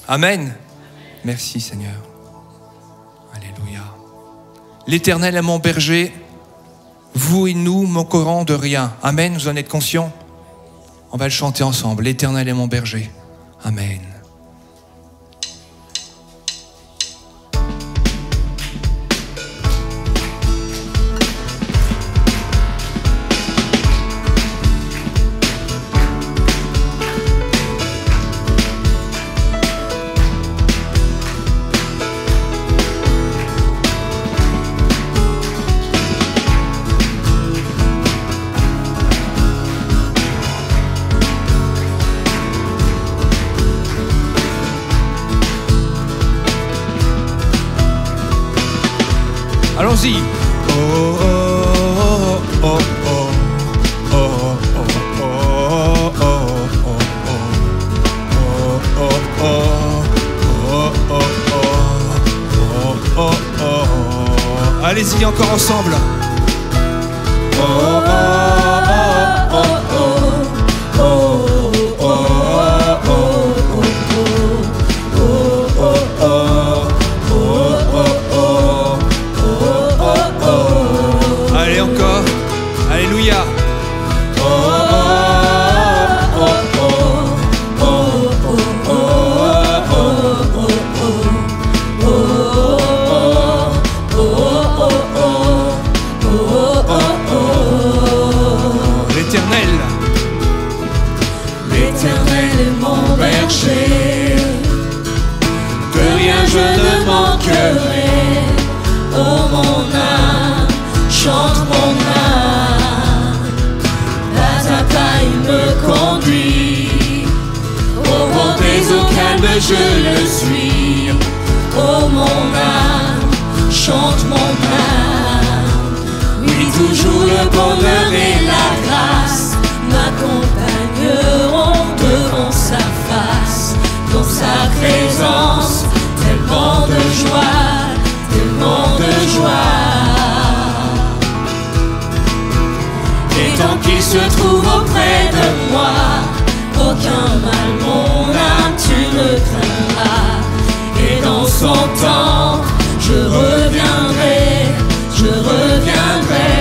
Amen. Merci Seigneur. Alléluia. L'Éternel est mon berger, vous et nous manquerons de rien. Amen, vous en êtes conscients? On va le chanter ensemble. L'Éternel est mon berger. Amen. Allons-y. Allez-y encore ensemble. Allez encore. Alléluia. L'Éternel. L'Éternel est mon berger, de rien je ne manquerai. Oh mon âme, chante mon âme, pas à pas il me conduit, au bord des eaux calmes je le suis. Oh mon âme, chante mon âme, oui toujours le bonheur et la grâce m'accompagneront devant sa face, dans sa présence, tellement de joie, tellement de joie. Et tant qu'il se trouve auprès de moi, aucun mal mon âme tu ne craindras. Et dans son temps, je reviendrai, je reviendrai.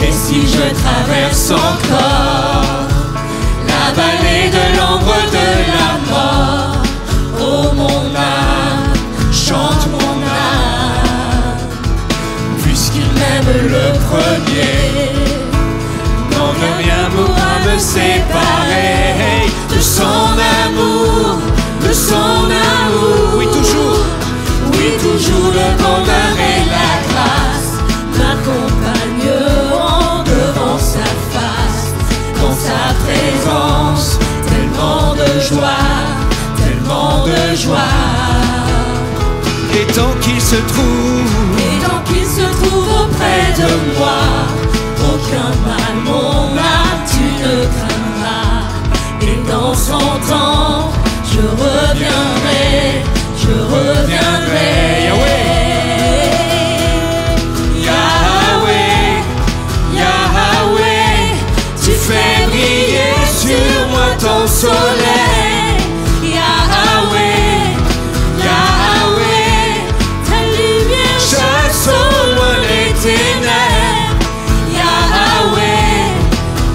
Et si je traverse encore la vallée de l'ombre de la mort, oh mon âme, chante mon âme, puisqu'il m'aime le premier, non de rien pourra me séparer de son amour, de son amour. Oui, toujours. Oui, toujours le bonheur et la grâce m'accompagneront devant sa face, dans sa présence, tellement de joie, tellement de joie. Et tant qu'il se trouve, Et tant qu'il se trouve auprès de moi, aucun mal mon âme tu ne craindras. Et dans son temps, je reviendrai, je reviendrai. Yahweh, Yahweh, tu fais briller sur moi ton soleil. Yahweh, Yahweh, ta lumière chasse au loin les ténèbres. Yahweh,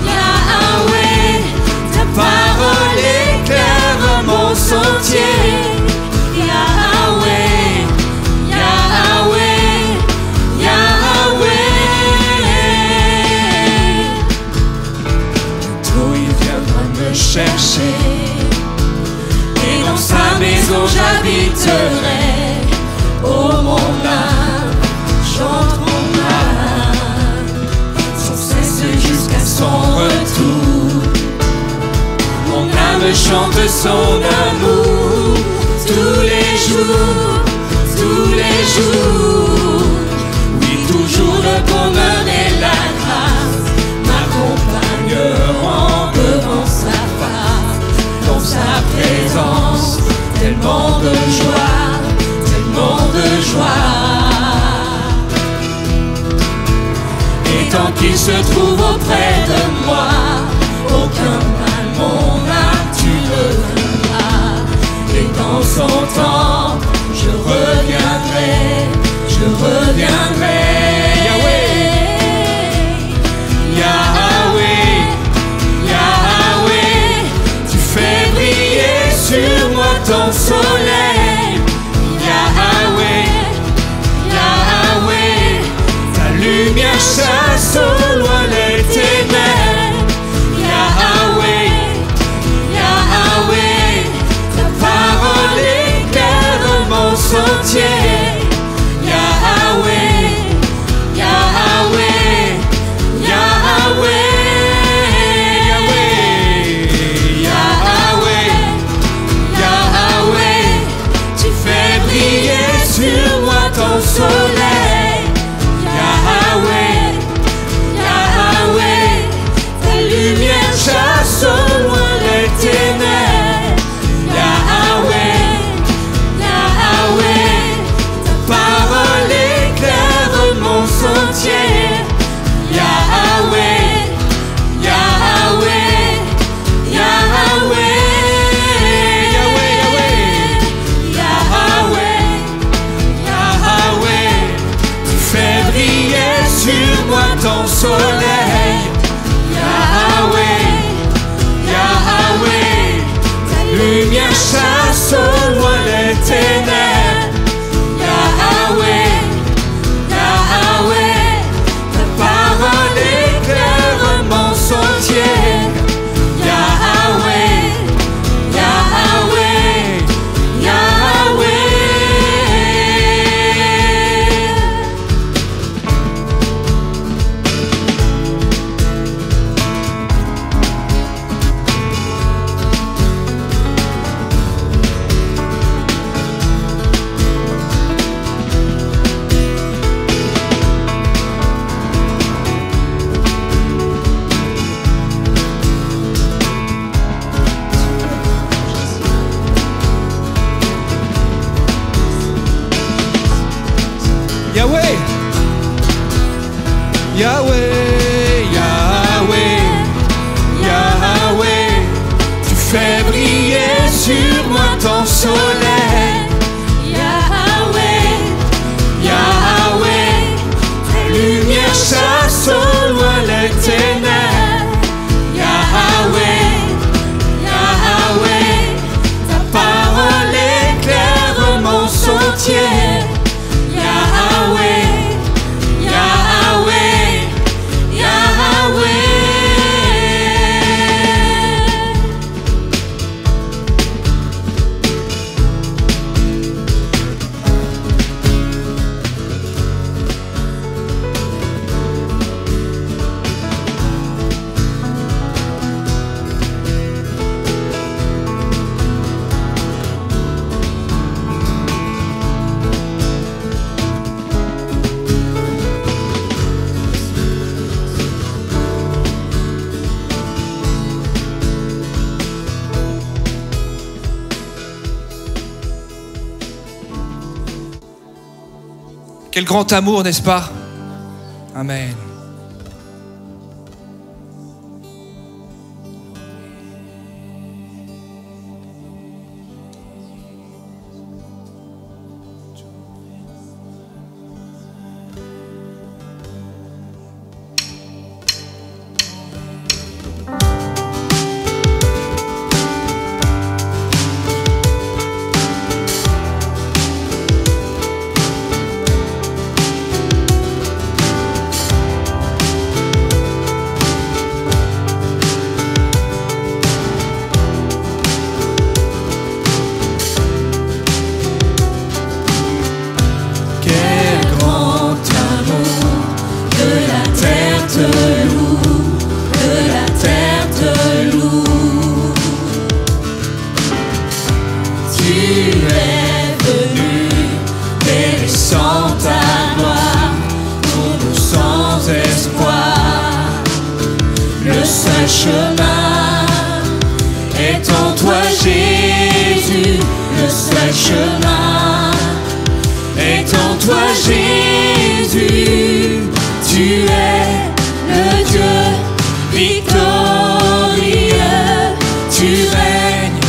Yahweh, ta parole éclaire mon sentier. Yahweh, Yahweh, Yahweh. Bientôt il viendra me chercher, et dans sa maison j'habiterai. Oh mon âme, chante mon âme, sans cesse jusqu'à son retour. Mon âme chante son amour tous les jours, tous les jours. Oui, toujours le bonheur et la grâce m'accompagneront devant sa face, dans sa présence, tellement de joie, tellement de joie. Et tant qu'il se trouve auprès de moi, aucun mal mon âme reviendra. Et dans son temps, je reviendrai, je reviendrai. Yahweh, Yahweh, tu fais briller sur moi ton soleil. Yahweh, Yahweh, ta lumière chasse au loin les ténèbres. Yahweh, Yahweh, ta parole éclaire mon sentier. Yahweh, Yahweh, Yahweh, Yahweh, Yahweh, tu fais briller sur moi ton soleil. Yahweh, Yahweh, ta lumière chasse au loin les ténèbres. Yahweh, Yahweh, ta parole éclaire mon sentier. Yahweh, Yahweh, Yahweh, Yahweh, Yahweh, tu fais briller sur moi ton soleil. Yahweh, Yahweh, ta lumière chasse au loin les ténèbres. Yahweh, Yahweh, ta parole éclaire mon sentier. Yahweh, Yahweh, Yahweh. Yahweh, Yahweh, Yahweh, Yahweh, tu fais briller sur moi ton soleil. Yahweh, Yahweh, ta lumière chasse au loin les ténèbres. Yahweh, Yahweh, ta parole éclaire mon sentier. Yahweh, Yahweh, Yahweh. Quel grand amour, n'est-ce pas? Amen. chemin est en toi, Jésus. Le seul chemin est en toi, Jésus. Tu es le Dieu victorieux. Tu règnes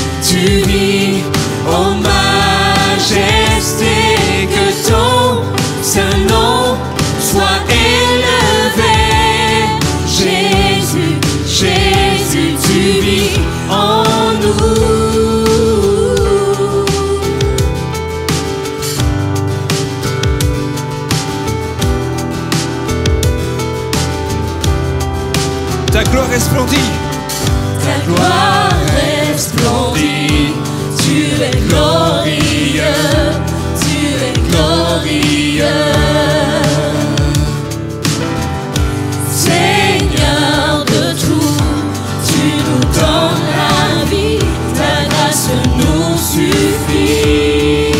tu vis, ô majesté, que ton saint nom soit élevé. Jésus, Jésus, tu vis en nous. Ta gloire resplendit. Ta gloire resplendit. Tu es glorieux, tu es glorieux. Seigneur de tout, tu nous donnes la vie. Ta grâce nous suffit.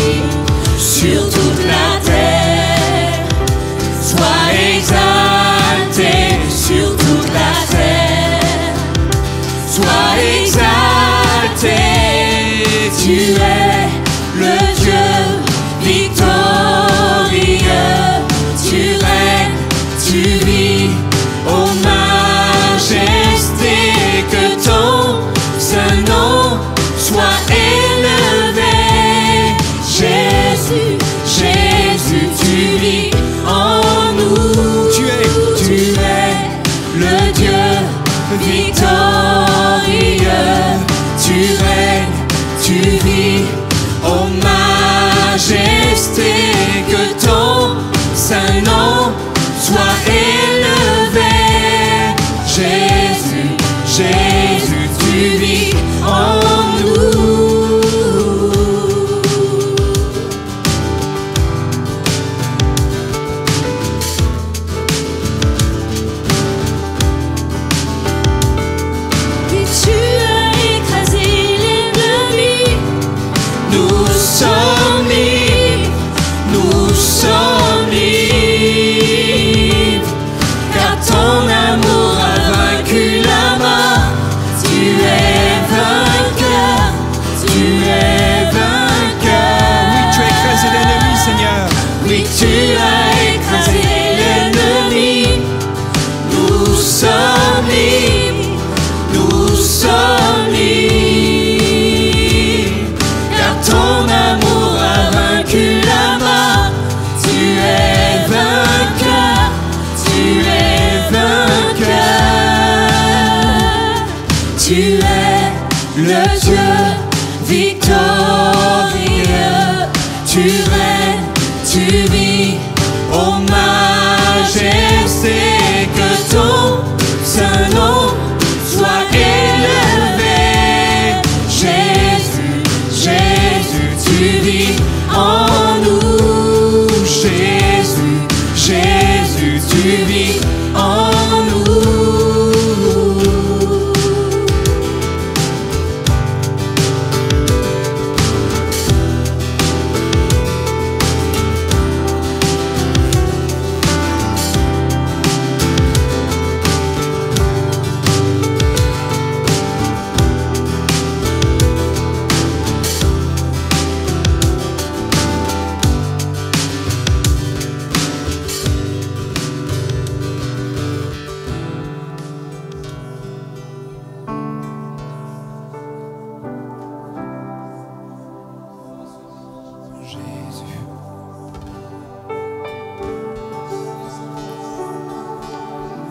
Sur toute la terre, sois exalté. Sur toute la terre, sois exalté. Tu es le Dieu victorieux. Tu règnes, tu vis, ô majesté, que ton saint nom soit élevé. Jésus, Jésus, tu vis en nous. Tu es le Dieu victorieux. Tu règnes, tu vis, ô majesté, que ton saint nom soit élevé. Jésus, Jésus, tu vis en nous. Oui, tu as écrasé l'ennemi. Nous sommes libres, nous sommes libres, car ton amour a vaincu la mort. Tu es vainqueur, tu es vainqueur. Oui, tu as écrasé l'ennemi, Seigneur. Oui, tu as écrasé l'ennemi. Nous sommes libres, nous sommes libres, car ton amour a vaincu la mort. Tu es vainqueur, tu es vainqueur. Tu es le Dieu victorieux. Tu règnes, tu vis, ô majesté, que ton saint nom soit élevé. Jésus, Jésus, tu vis en nous. Jésus, Jésus, tu vis en nous.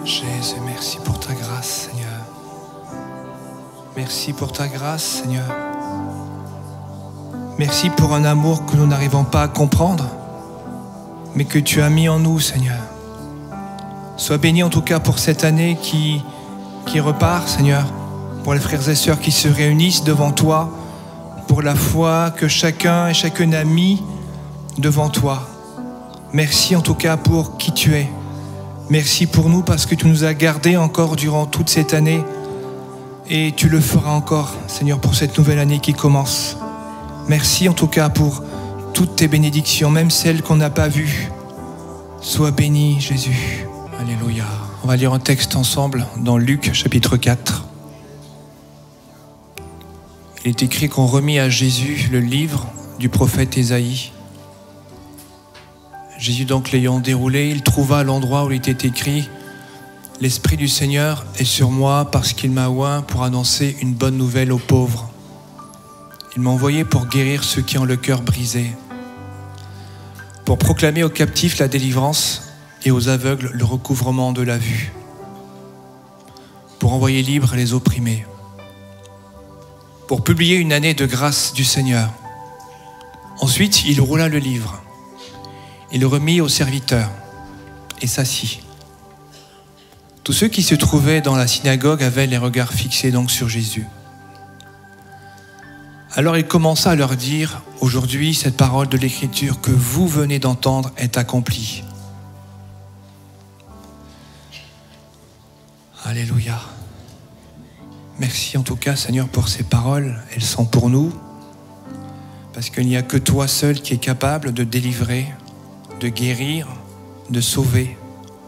Jésus, merci pour ta grâce, Seigneur. Merci pour ta grâce, Seigneur. Merci pour un amour que nous n'arrivons pas à comprendre, mais que tu as mis en nous, Seigneur. Sois béni en tout cas pour cette année qui repart, Seigneur, pour les frères et sœurs qui se réunissent devant toi, pour la foi que chacun et chacune a mis devant toi. Merci en tout cas pour qui tu es. Merci pour nous parce que tu nous as gardés encore durant toute cette année et tu le feras encore, Seigneur, pour cette nouvelle année qui commence. Merci en tout cas pour toutes tes bénédictions, même celles qu'on n'a pas vues. Sois béni, Jésus. Alléluia. On va lire un texte ensemble dans Luc chapitre 4. Il est écrit qu'on remit à Jésus le livre du prophète Ésaïe. Jésus donc l'ayant déroulé, il trouva à l'endroit où il était écrit « L'Esprit du Seigneur est sur moi parce qu'il m'a oint pour annoncer une bonne nouvelle aux pauvres. Il m'a envoyé pour guérir ceux qui ont le cœur brisé, pour proclamer aux captifs la délivrance et aux aveugles le recouvrement de la vue, pour envoyer libres les opprimés, pour publier une année de grâce du Seigneur. Ensuite, il roula le livre, il le remit aux serviteurs et s'assit. Tous ceux qui se trouvaient dans la synagogue avaient les regards fixés donc sur Jésus. Alors il commença à leur dire, « Aujourd'hui, cette parole de l'Écriture que vous venez d'entendre est accomplie. » Alléluia. Merci en tout cas, Seigneur, pour ces paroles. Elles sont pour nous, parce qu'il n'y a que toi seul qui es capable de délivrer, de guérir, de sauver.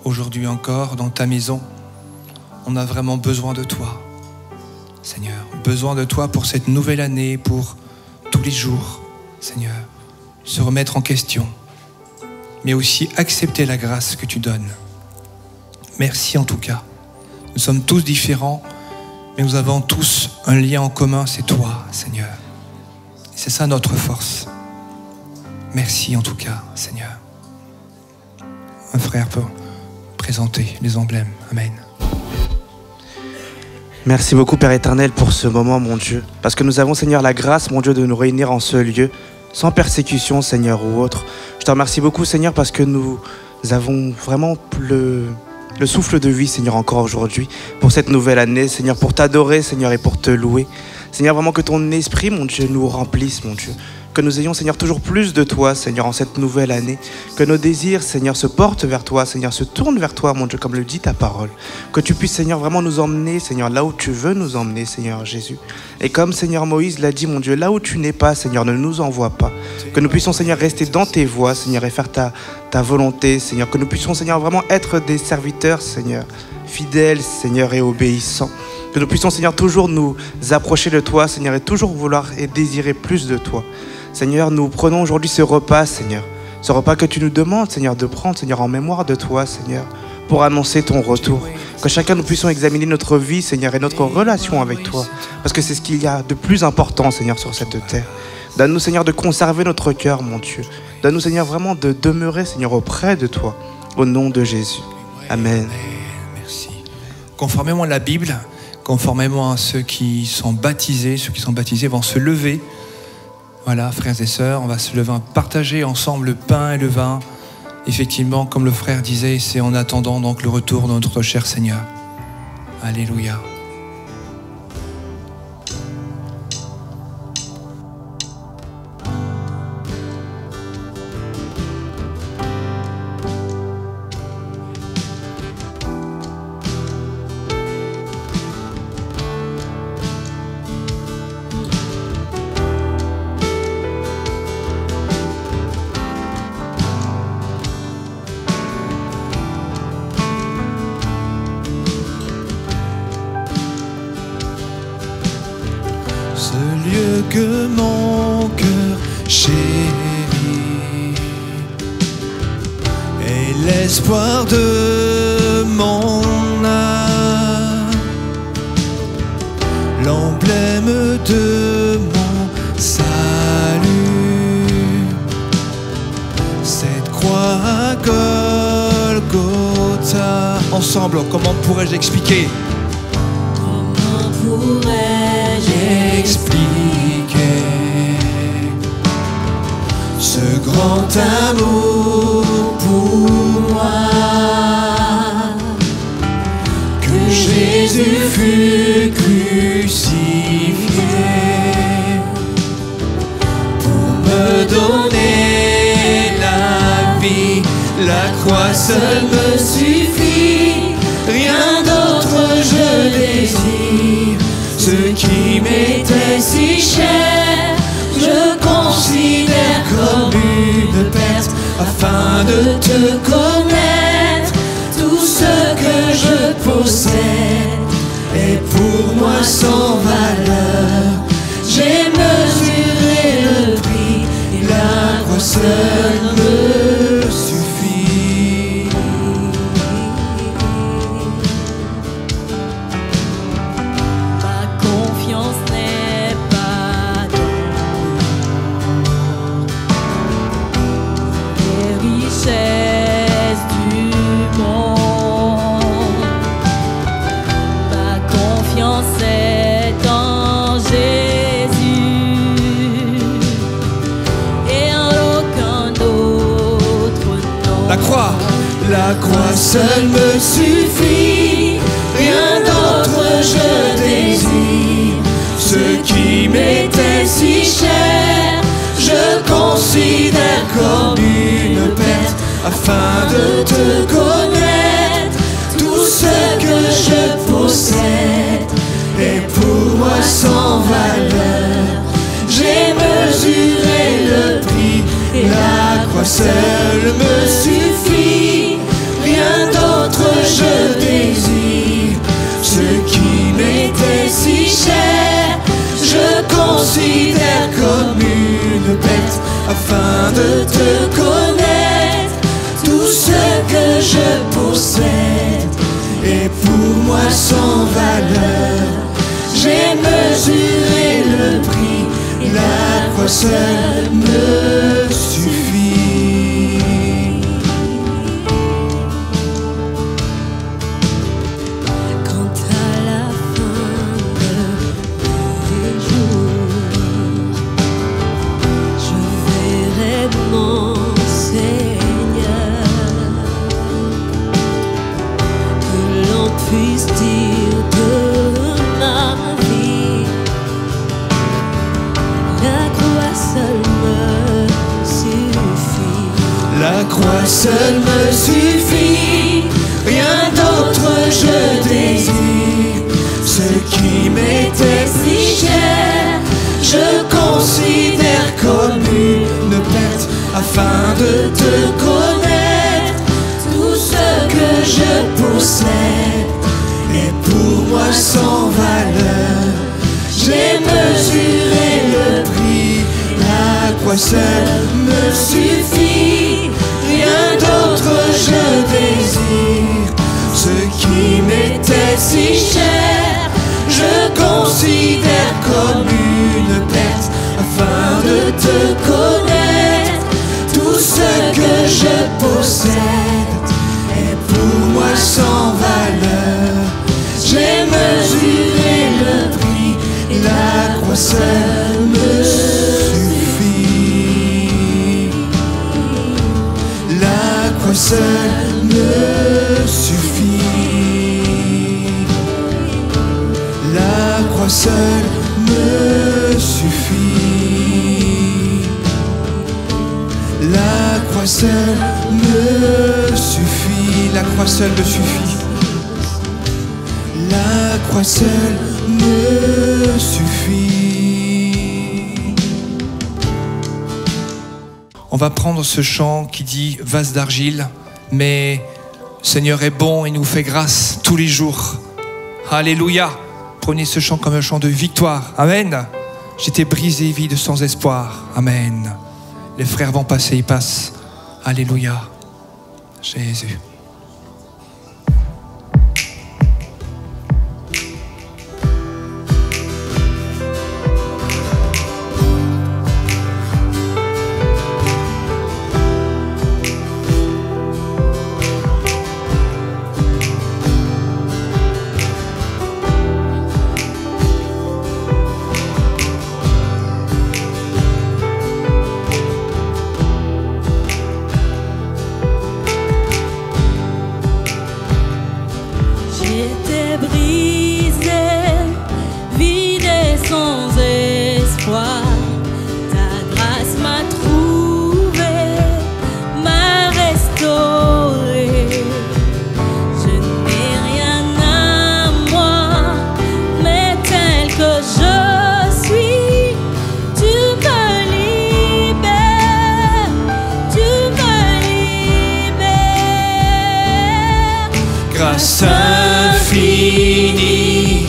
Aujourd'hui encore, dans ta maison, on a vraiment besoin de toi, Seigneur. Besoin de toi pour cette nouvelle année, pour tous les jours, Seigneur. Se remettre en question, mais aussi accepter la grâce que tu donnes. Merci en tout cas. Nous sommes tous différents, mais nous avons tous un lien en commun, c'est toi, Seigneur. C'est ça notre force. Merci en tout cas, Seigneur. Un frère peut présenter les emblèmes. Amen. Merci beaucoup, Père éternel, pour ce moment, mon Dieu. Parce que nous avons, Seigneur, la grâce, mon Dieu, de nous réunir en ce lieu, sans persécution, Seigneur, ou autre. Je te remercie beaucoup, Seigneur, parce que nous avons vraiment le souffle de vie, Seigneur, encore aujourd'hui, pour cette nouvelle année, Seigneur, pour t'adorer, Seigneur, et pour te louer. Seigneur, vraiment que ton esprit, mon Dieu, nous remplisse, mon Dieu. Que nous ayons, Seigneur, toujours plus de toi, Seigneur, en cette nouvelle année. Que nos désirs, Seigneur, se portent vers toi, Seigneur, se tournent vers toi, mon Dieu, comme le dit ta parole. Que tu puisses, Seigneur, vraiment nous emmener, Seigneur, là où tu veux nous emmener, Seigneur Jésus. Et comme, Seigneur, Moïse l'a dit, mon Dieu, là où tu n'es pas, Seigneur, ne nous envoie pas. Que nous puissions, Seigneur, rester dans tes voies, Seigneur, et faire ta volonté, Seigneur. Que nous puissions, Seigneur, vraiment être des serviteurs, Seigneur, fidèles, Seigneur, et obéissants. Que nous puissions, Seigneur, toujours nous approcher de toi, Seigneur, et toujours vouloir et désirer plus de toi. Seigneur, nous prenons aujourd'hui ce repas, Seigneur. Ce repas que tu nous demandes, Seigneur, de prendre, Seigneur, en mémoire de toi, Seigneur, pour annoncer ton retour. Que chacun nous puissions examiner notre vie, Seigneur, et notre relation avec toi. Parce que c'est ce qu'il y a de plus important, Seigneur, sur cette terre. Donne-nous, Seigneur, de conserver notre cœur, mon Dieu. Donne-nous, Seigneur, vraiment de demeurer, Seigneur, auprès de toi. Au nom de Jésus. Amen. Merci. Conformément à la Bible, conformément à ceux qui sont baptisés vont se lever. Voilà, frères et sœurs, on va se lever, partager ensemble le pain et le vin. Effectivement, comme le frère disait, c'est en attendant donc le retour de notre cher Seigneur. Alléluia. Ce lieu que mon cœur chérit est l'espoir de mon âme, l'emblème de mon salut, cette croix à Golgotha. Ensemble, comment pourrais-je expliquer? Comment pourrais-je Expliquer ce grand amour pour moi, que Jésus fut crucifié pour me donner la vie. La croix seule me suffit, rien d'autre je désire. Ce qui m'était si cher, je considère comme une perte, afin de te connaître. Tout ce que je possède est pour moi sans valeur. J'ai mesuré le prix et la croix seule me suffit. Ma confiance n'est pas dans La croix seule me suffit, rien d'autre je désire. Ce qui m'était si cher, je considère comme une perte, afin de te connaître. Tout ce que je possède est pour moi sans valeur. J'ai mesuré le prix, et la croix seule me suffit. Rien d'autre je désire. Ce qui m'était si cher, je considère comme une perte, afin de te connaître. Tout ce que je possède est pour moi sans valeur. J'ai mesuré le prix, la croix seule me suffit. Quand à la fin des jours, je verrai mon Seigneur, que l'on puisse dire de ma vie, la croix seule me suffit. La croix seule me suffit, rien d'autre je désire. Ce qui m'était si cher, je considère comme une perte, afin de te connaître. Tout ce que je possède est pour moi sans valeur. J'ai mesuré le prix, la croix seule me suffit. Rien d'autre je désire. Ce qui m'était si cher, je considère comme une perte, afin de te connaître. Tout ce que je possède est pour moi sans valeur. J'ai mesuré le prix, la croix seule me suffit. La croix seule me suffit. La croix seule me suffit. La croix seule me suffit. La croix seule me suffit. La croix seule me suffit. On va prendre ce chant qui dit vase d'argile, mais Seigneur est bon et nous fait grâce tous les jours. Alléluia. Prenez ce chant comme un chant de victoire. Amen. J'étais brisé, vide, sans espoir. Amen. Les frères vont passer, ils passent. Alléluia. Jésus. Grâce infinie,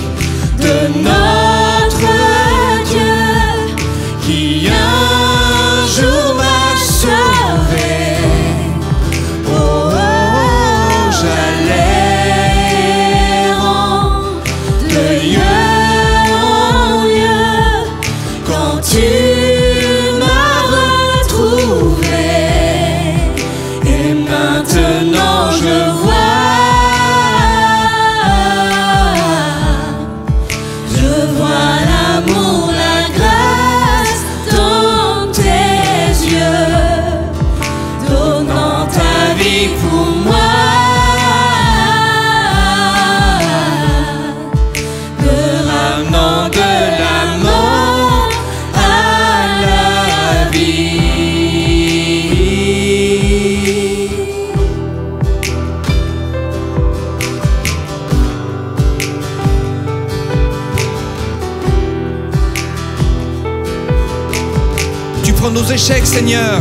prends nos échecs, Seigneur.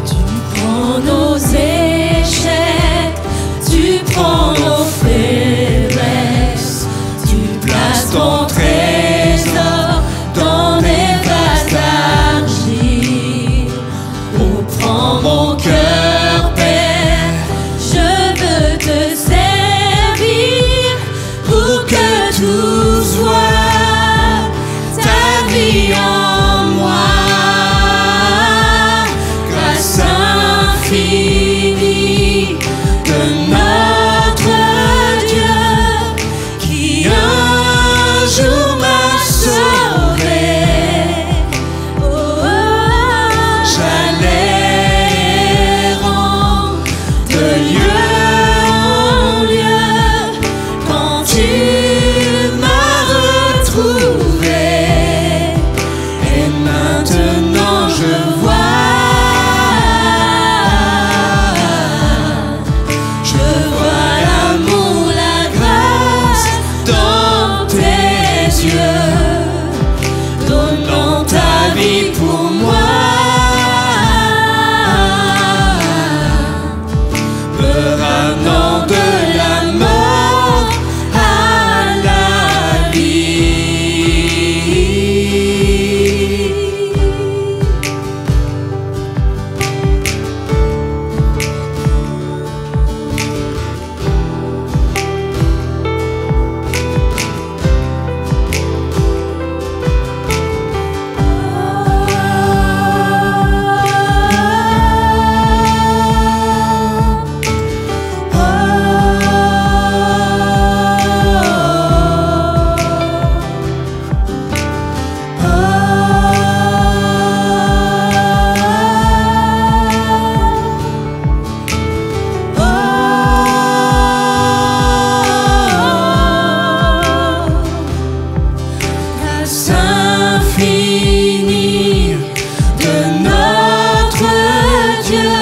Tu prends nos échecs, tu prends nos faiblesses, tu places ton trésor dans des vases d'argile. Oh, prends mon cœur, Père, je veux te servir pour que tout soit ta vie en moi. Grâce infinie de notre Dieu qui un jour m'a sauvé. Oh, j'allais errant de lieu en lieu quand tu m'as retrouvé. Et maintenant je vois l'amour, la grâce dans tes yeux, donnant ta vie pour moi, me ramenant de la mort à la vie. Grâce infinie de notre Dieu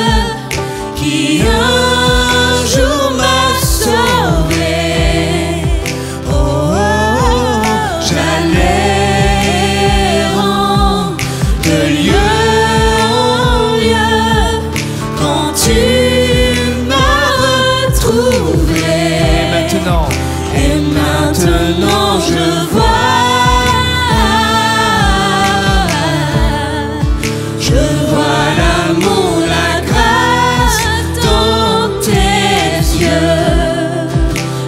qui un jour m'a sauvé. Oh, j'allais errant de lieu en lieu quand tu m'as retrouvé. Et maintenant je vois l'amour, la grâce dans tes yeux,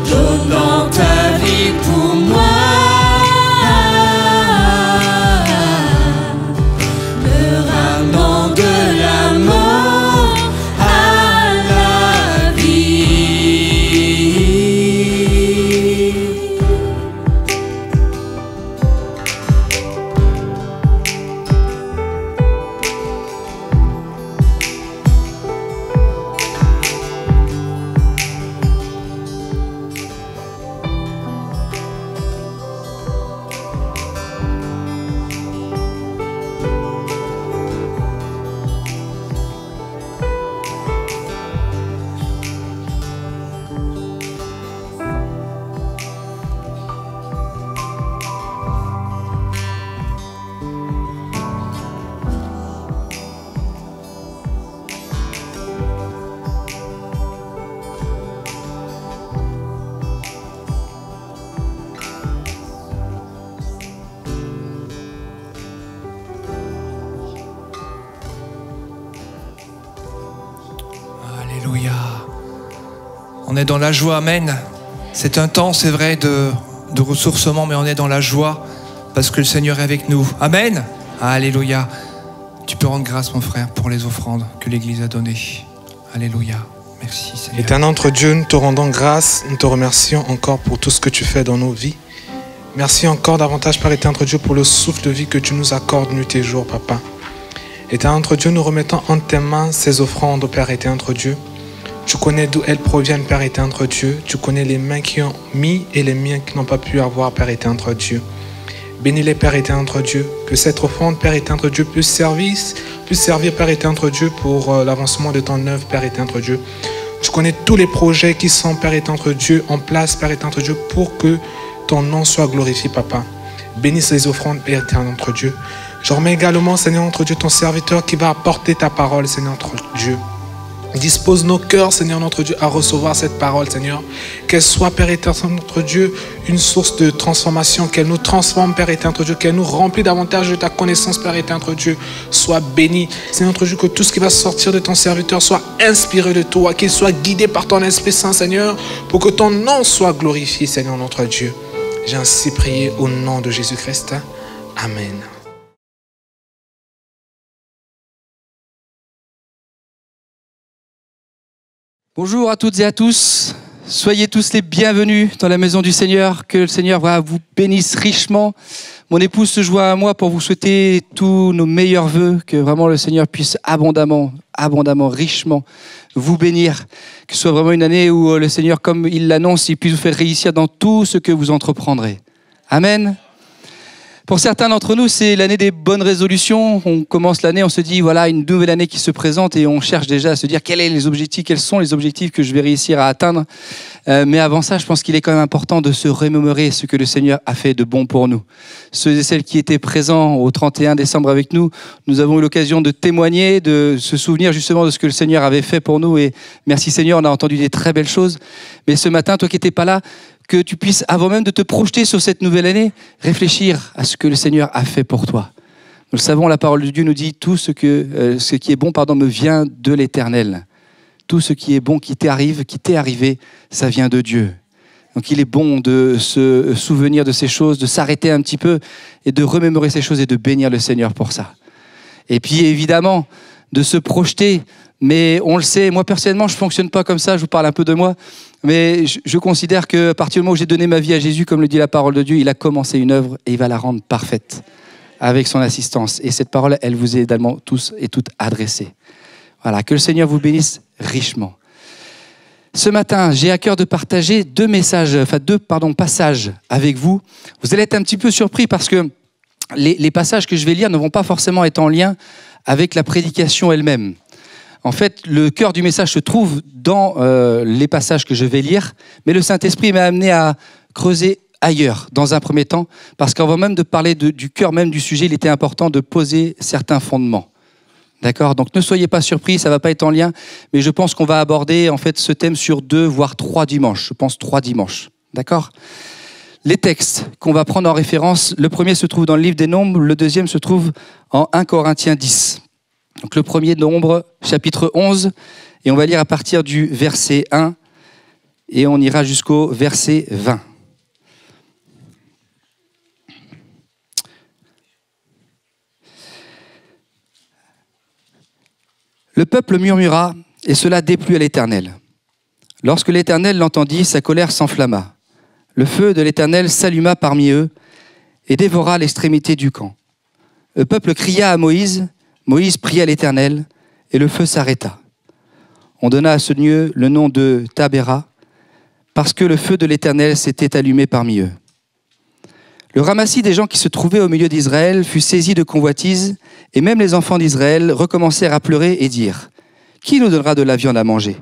donnant ta vie pour moi, me ramenant de la mort à la vie. Alléluia. On est dans la joie, amen. C'est un temps, c'est vrai, de ressourcement, mais on est dans la joie parce que le Seigneur est avec nous. Amen. Alléluia. Tu peux rendre grâce, mon frère, pour les offrandes que l'Église a données. Alléluia. Merci, Seigneur. Éternel notre Dieu, nous te rendons grâce, nous te remercions encore pour tout ce que tu fais dans nos vies. Merci encore davantage, Père éternel notre Dieu, pour le souffle de vie que tu nous accordes nuit et jour, Papa. Éternel notre Dieu, nous remettons en tes mains ces offrandes, Père éternel notre Dieu. Tu connais d'où elles proviennent, Père éternel notre Dieu. Tu connais les mains qui ont mis et les miens qui n'ont pas pu avoir, Père éternel notre Dieu. Bénis-les, Père éternel notre Dieu. Que cette offrande, Père éternel notre Dieu, puisse servir, Père éternel notre Dieu, pour l'avancement de ton œuvre, Père éternel notre Dieu. Tu connais tous les projets qui sont, Père éternel notre Dieu, en place, Père éternel notre Dieu, pour que ton nom soit glorifié, Papa. Bénis ces offrandes, Père éternel notre Dieu. Je remets également, Seigneur notre Dieu, ton serviteur qui va apporter ta parole, Seigneur notre Dieu. Dispose nos cœurs, Seigneur notre Dieu, à recevoir cette parole, Seigneur. Qu'elle soit, Père éternel, notre Dieu, une source de transformation. Qu'elle nous transforme, Père éternel, notre Dieu. Qu'elle nous remplit davantage de ta connaissance, Père éternel, notre Dieu. Sois béni, Seigneur notre Dieu, que tout ce qui va sortir de ton serviteur soit inspiré de toi, qu'il soit guidé par ton Esprit Saint, Seigneur, pour que ton nom soit glorifié, Seigneur notre Dieu. J'ai ainsi prié au nom de Jésus-Christ. Amen. Bonjour à toutes et à tous, soyez tous les bienvenus dans la maison du Seigneur, que le Seigneur vous bénisse richement. Mon épouse se joint à moi pour vous souhaiter tous nos meilleurs vœux, que vraiment le Seigneur puisse abondamment, richement vous bénir, que ce soit vraiment une année où le Seigneur, comme il l'annonce, il puisse vous faire réussir dans tout ce que vous entreprendrez. Amen. Pour certains d'entre nous, c'est l'année des bonnes résolutions. On commence l'année, on se dit, voilà, une nouvelle année qui se présente et on cherche déjà à se dire quels sont les objectifs que je vais réussir à atteindre. Mais avant ça, je pense qu'il est quand même important de se remémorer ce que le Seigneur a fait de bon pour nous. Ceux et celles qui étaient présents au 31 décembre avec nous, nous avons eu l'occasion de témoigner, de se souvenir justement de ce que le Seigneur avait fait pour nous. Et merci Seigneur, on a entendu des très belles choses. Mais ce matin, toi qui n'étais pas là, que tu puisses, avant même de te projeter sur cette nouvelle année, réfléchir à ce que le Seigneur a fait pour toi. Nous le savons, la parole de Dieu nous dit, tout ce qui est bon, me vient de l'Éternel. Tout ce qui est bon qui t'est arrivé, ça vient de Dieu. Donc il est bon de se souvenir de ces choses, de s'arrêter un petit peu et de remémorer ces choses et de bénir le Seigneur pour ça. Et puis évidemment, de se projeter, mais on le sait, moi personnellement, je ne fonctionne pas comme ça, je vous parle un peu de moi, mais je considère qu'à partir du moment où j'ai donné ma vie à Jésus, comme le dit la parole de Dieu, il a commencé une œuvre et il va la rendre parfaite avec son assistance. Et cette parole, elle vous est également tous et toutes adressée. Voilà, que le Seigneur vous bénisse richement. Ce matin, j'ai à cœur de partager deux passages avec vous. Vous allez être un petit peu surpris parce que les passages que je vais lire ne vont pas forcément être en lien avec la prédication elle-même. En fait, le cœur du message se trouve dans les passages que je vais lire, mais le Saint-Esprit m'a amené à creuser ailleurs, dans un premier temps, parce qu'avant même de parler du cœur même du sujet, il était important de poser certains fondements. D'accord ? Donc ne soyez pas surpris, ça ne va pas être en lien, mais je pense qu'on va aborder en fait ce thème sur 2, voire 3 dimanches. Je pense 3 dimanches. D'accord ? Les textes qu'on va prendre en référence, le premier se trouve dans le livre des Nombres, le deuxième se trouve en 1 Corinthiens 10. Donc le premier Nombre, chapitre 11, et on va lire à partir du verset 1, et on ira jusqu'au verset 20. Le peuple murmura, et cela déplut à l'Éternel. Lorsque l'Éternel l'entendit, sa colère s'enflamma. Le feu de l'Éternel s'alluma parmi eux et dévora l'extrémité du camp. Le peuple cria à Moïse, Moïse pria l'Éternel, et le feu s'arrêta. On donna à ce lieu le nom de Tabéra, parce que le feu de l'Éternel s'était allumé parmi eux. Le ramassis des gens qui se trouvaient au milieu d'Israël fut saisi de convoitise, et même les enfants d'Israël recommencèrent à pleurer et dire « Qui nous donnera de la viande à manger ?»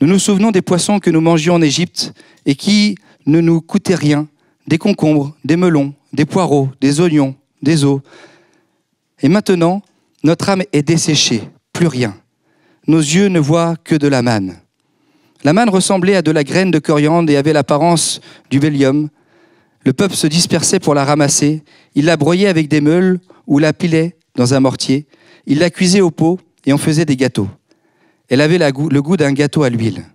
Nous nous souvenons des poissons que nous mangions en Égypte et qui ne nous coûtaient rien, des concombres, des melons, des poireaux, des oignons, des os. Et maintenant, notre âme est desséchée, plus rien. Nos yeux ne voient que de la manne. La manne ressemblait à de la graine de coriandre et avait l'apparence du bdellium. Le peuple se dispersait pour la ramasser. Il la broyait avec des meules ou la pilait dans un mortier. Il la cuisait au pot et en faisait des gâteaux. Elle avait le goût d'un gâteau à l'huile.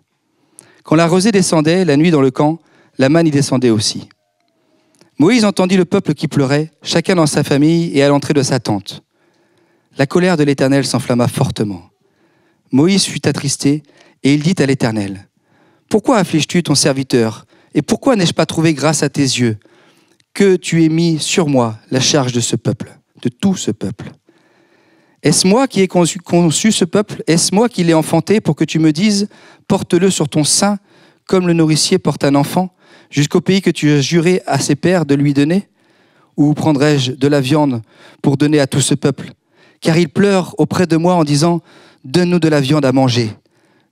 Quand la rosée descendait, la nuit dans le camp, la manne y descendait aussi. Moïse entendit le peuple qui pleurait, chacun dans sa famille et à l'entrée de sa tente. La colère de l'Éternel s'enflamma fortement. Moïse fut attristé et il dit à l'Éternel, « Pourquoi affliges-tu ton serviteur et pourquoi n'ai-je pas trouvé grâce à tes yeux que tu aies mis sur moi la charge de ce peuple, de tout ce peuple ? Est-ce moi qui ai conçu ce peuple ? Est-ce moi qui l'ai enfanté pour que tu me dises « Porte-le sur ton sein comme le nourricier porte un enfant, jusqu'au pays que tu as juré à ses pères de lui donner ? Ou prendrai-je de la viande pour donner à tout ce peuple ? Car il pleure auprès de moi en disant « Donne-nous de la viande à manger. »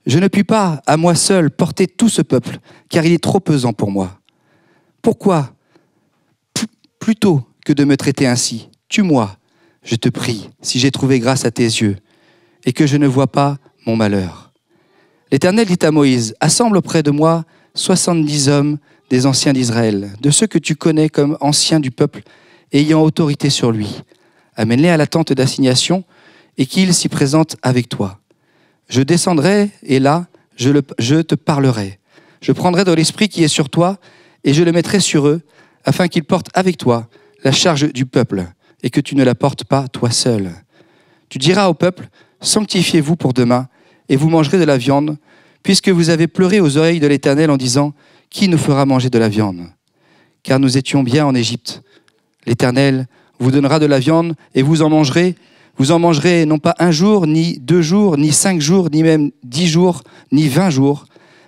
Je ne puis pas, à moi seul, porter tout ce peuple, car il est trop pesant pour moi. Pourquoi, plutôt que de me traiter ainsi, tue-moi, je te prie, si j'ai trouvé grâce à tes yeux, et que je ne vois pas mon malheur. » L'Éternel dit à Moïse, « Assemble auprès de moi 70 hommes des anciens d'Israël, de ceux que tu connais comme anciens du peuple, ayant autorité sur lui. Amène-les à la tente d'assignation, et qu'ils s'y présentent avec toi. Je descendrai, et là, je te parlerai. Je prendrai de l'esprit qui est sur toi, et je le mettrai sur eux, afin qu'ils portent avec toi la charge du peuple, et que tu ne la portes pas toi seul. Tu diras au peuple, sanctifiez-vous pour demain, et vous mangerez de la viande, puisque vous avez pleuré aux oreilles de l'Éternel en disant, qui nous fera manger de la viande? Car nous étions bien en Égypte. L'Éternel vous donnera de la viande, et vous en mangerez. Vous en mangerez non pas 1 jour, ni 2 jours, ni 5 jours, ni même 10 jours, ni 20 jours,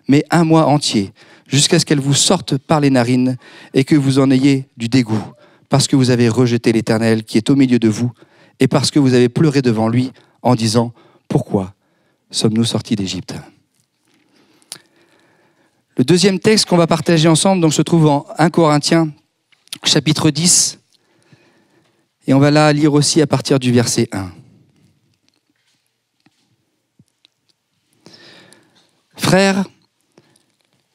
mais 1 mois entier, jusqu'à ce qu'elle vous sorte par les narines et que vous en ayez du dégoût, parce que vous avez rejeté l'Éternel qui est au milieu de vous, et parce que vous avez pleuré devant lui en disant « Pourquoi sommes-nous sortis d'Égypte ?» Le deuxième texte qu'on va partager ensemble donc, se trouve en 1 Corinthiens, chapitre 10, et on va là lire aussi à partir du verset 1. Frères,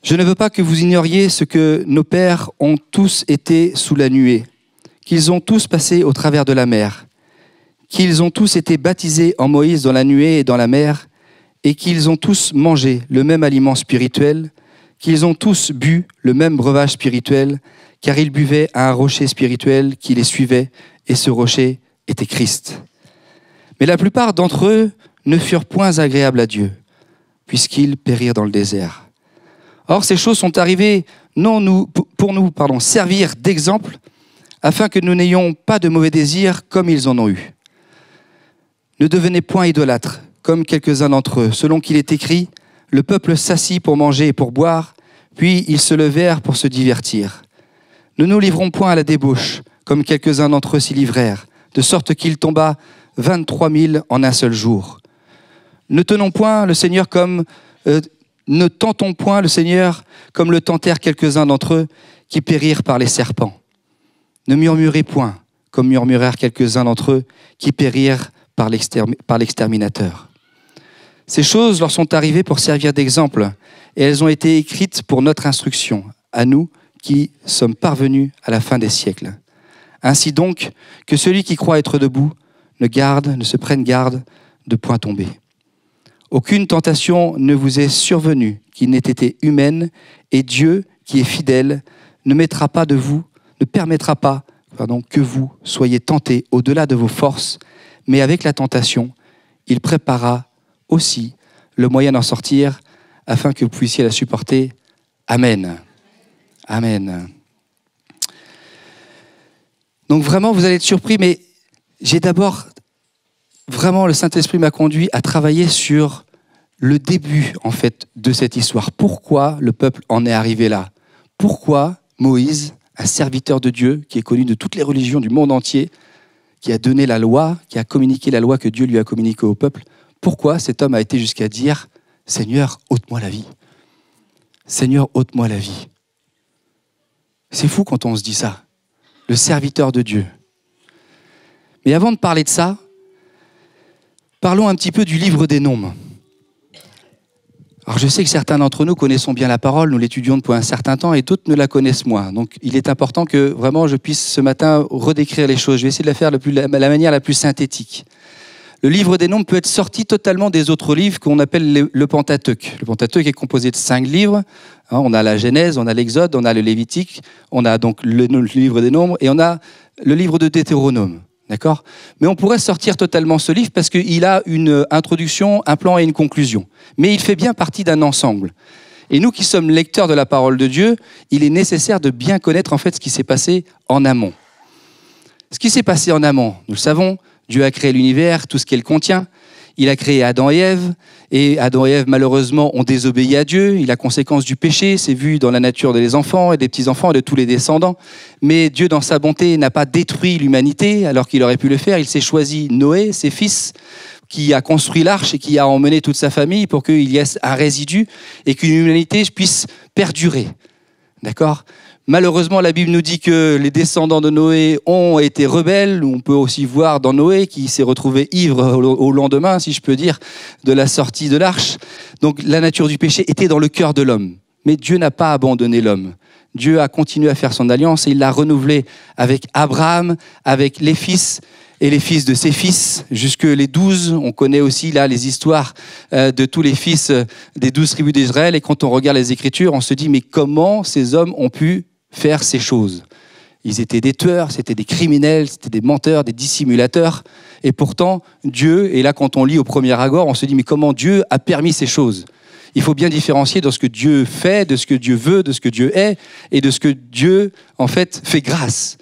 je ne veux pas que vous ignoriez ce que nos pères ont tous été sous la nuée, qu'ils ont tous passé au travers de la mer, qu'ils ont tous été baptisés en Moïse dans la nuée et dans la mer, et qu'ils ont tous mangé le même aliment spirituel, qu'ils ont tous bu le même breuvage spirituel, car ils buvaient à un rocher spirituel qui les suivait, et ce rocher était Christ. Mais la plupart d'entre eux ne furent point agréables à Dieu, puisqu'ils périrent dans le désert. Or, ces choses sont arrivées pour nous servir d'exemple, afin que nous n'ayons pas de mauvais désirs comme ils en ont eu. Ne devenez point idolâtres, comme quelques-uns d'entre eux, selon qu'il est écrit, « Le peuple s'assit pour manger et pour boire, puis ils se levèrent pour se divertir. » Ne nous livrons point à la débauche, comme quelques-uns d'entre eux s'y livrèrent, de sorte qu'il tomba 23 000 en un seul jour. Ne tentons point le Seigneur comme le tentèrent quelques-uns d'entre eux qui périrent par les serpents. Ne murmurez point, comme murmurèrent quelques-uns d'entre eux qui périrent par l'exterminateur. Ces choses leur sont arrivées pour servir d'exemple, et elles ont été écrites pour notre instruction, à nous qui sommes parvenus à la fin des siècles. Ainsi donc, que celui qui croit être debout ne se prenne garde de point tomber. Aucune tentation ne vous est survenue qui n'ait été humaine, et Dieu, qui est fidèle, ne permettra pas que vous soyez tentés au-delà de vos forces, mais avec la tentation, il préparera aussi le moyen d'en sortir, afin que vous puissiez la supporter. Amen. Amen. Donc vraiment, vous allez être surpris, mais le Saint-Esprit m'a conduit à travailler sur le début, en fait, de cette histoire. Pourquoi le peuple en est arrivé là? Pourquoi Moïse, un serviteur de Dieu, qui est connu de toutes les religions du monde entier, qui a donné la loi, qui a communiqué la loi que Dieu lui a communiquée au peuple, pourquoi cet homme a été jusqu'à dire « Seigneur, ôte-moi la vie. Seigneur, ôte-moi la vie. » C'est fou quand on se dit ça. Le serviteur de Dieu. Mais avant de parler de ça, parlons un petit peu du livre des Nombres. Alors je sais que certains d'entre nous connaissons bien la parole, nous l'étudions depuis un certain temps, et d'autres ne la connaissent moins. Donc il est important que vraiment je puisse ce matin redécrire les choses. Je vais essayer de la faire de la manière la plus synthétique. Le livre des Nombres peut être sorti totalement des autres livres qu'on appelle le Pentateuque. Le Pentateuque est composé de 5 livres. On a la Genèse, on a l'Exode, on a le Lévitique, on a donc le livre des Nombres et on a le livre de Deutéronome. D'accord ? Mais on pourrait sortir totalement ce livre parce qu'il a une introduction, un plan et une conclusion. Mais il fait bien partie d'un ensemble. Et nous qui sommes lecteurs de la parole de Dieu, il est nécessaire de bien connaître en fait ce qui s'est passé en amont. Ce qui s'est passé en amont, nous le savons, Dieu a créé l'univers, tout ce qu'il contient. Il a créé Adam et Ève malheureusement ont désobéi à Dieu. Et la conséquence du péché, c'est vu dans la nature des enfants et des petits-enfants et de tous les descendants. Mais Dieu, dans sa bonté, n'a pas détruit l'humanité alors qu'il aurait pu le faire. Il s'est choisi Noé, ses fils, qui a construit l'arche et qui a emmené toute sa famille pour qu'il y ait un résidu et qu'une humanité puisse perdurer. D'accord ? Malheureusement, la Bible nous dit que les descendants de Noé ont été rebelles. On peut aussi voir dans Noé qui s'est retrouvé ivre au lendemain, si je peux dire, de la sortie de l'arche. Donc la nature du péché était dans le cœur de l'homme. Mais Dieu n'a pas abandonné l'homme. Dieu a continué à faire son alliance et il l'a renouvelée avec Abraham, avec les fils et les fils de ses fils, jusque les 12. On connaît aussi là les histoires de tous les fils des 12 tribus d'Israël. Et quand on regarde les Écritures, on se dit, mais comment ces hommes ont pu faire ces choses? Ils étaient des tueurs, c'était des criminels, c'était des menteurs, des dissimulateurs. Et pourtant, Dieu, et là quand on lit au premier abord, on se dit, mais comment Dieu a permis ces choses? Il faut bien différencier de ce que Dieu fait, de ce que Dieu veut, de ce que Dieu est, et de ce que Dieu, en fait, fait grâce.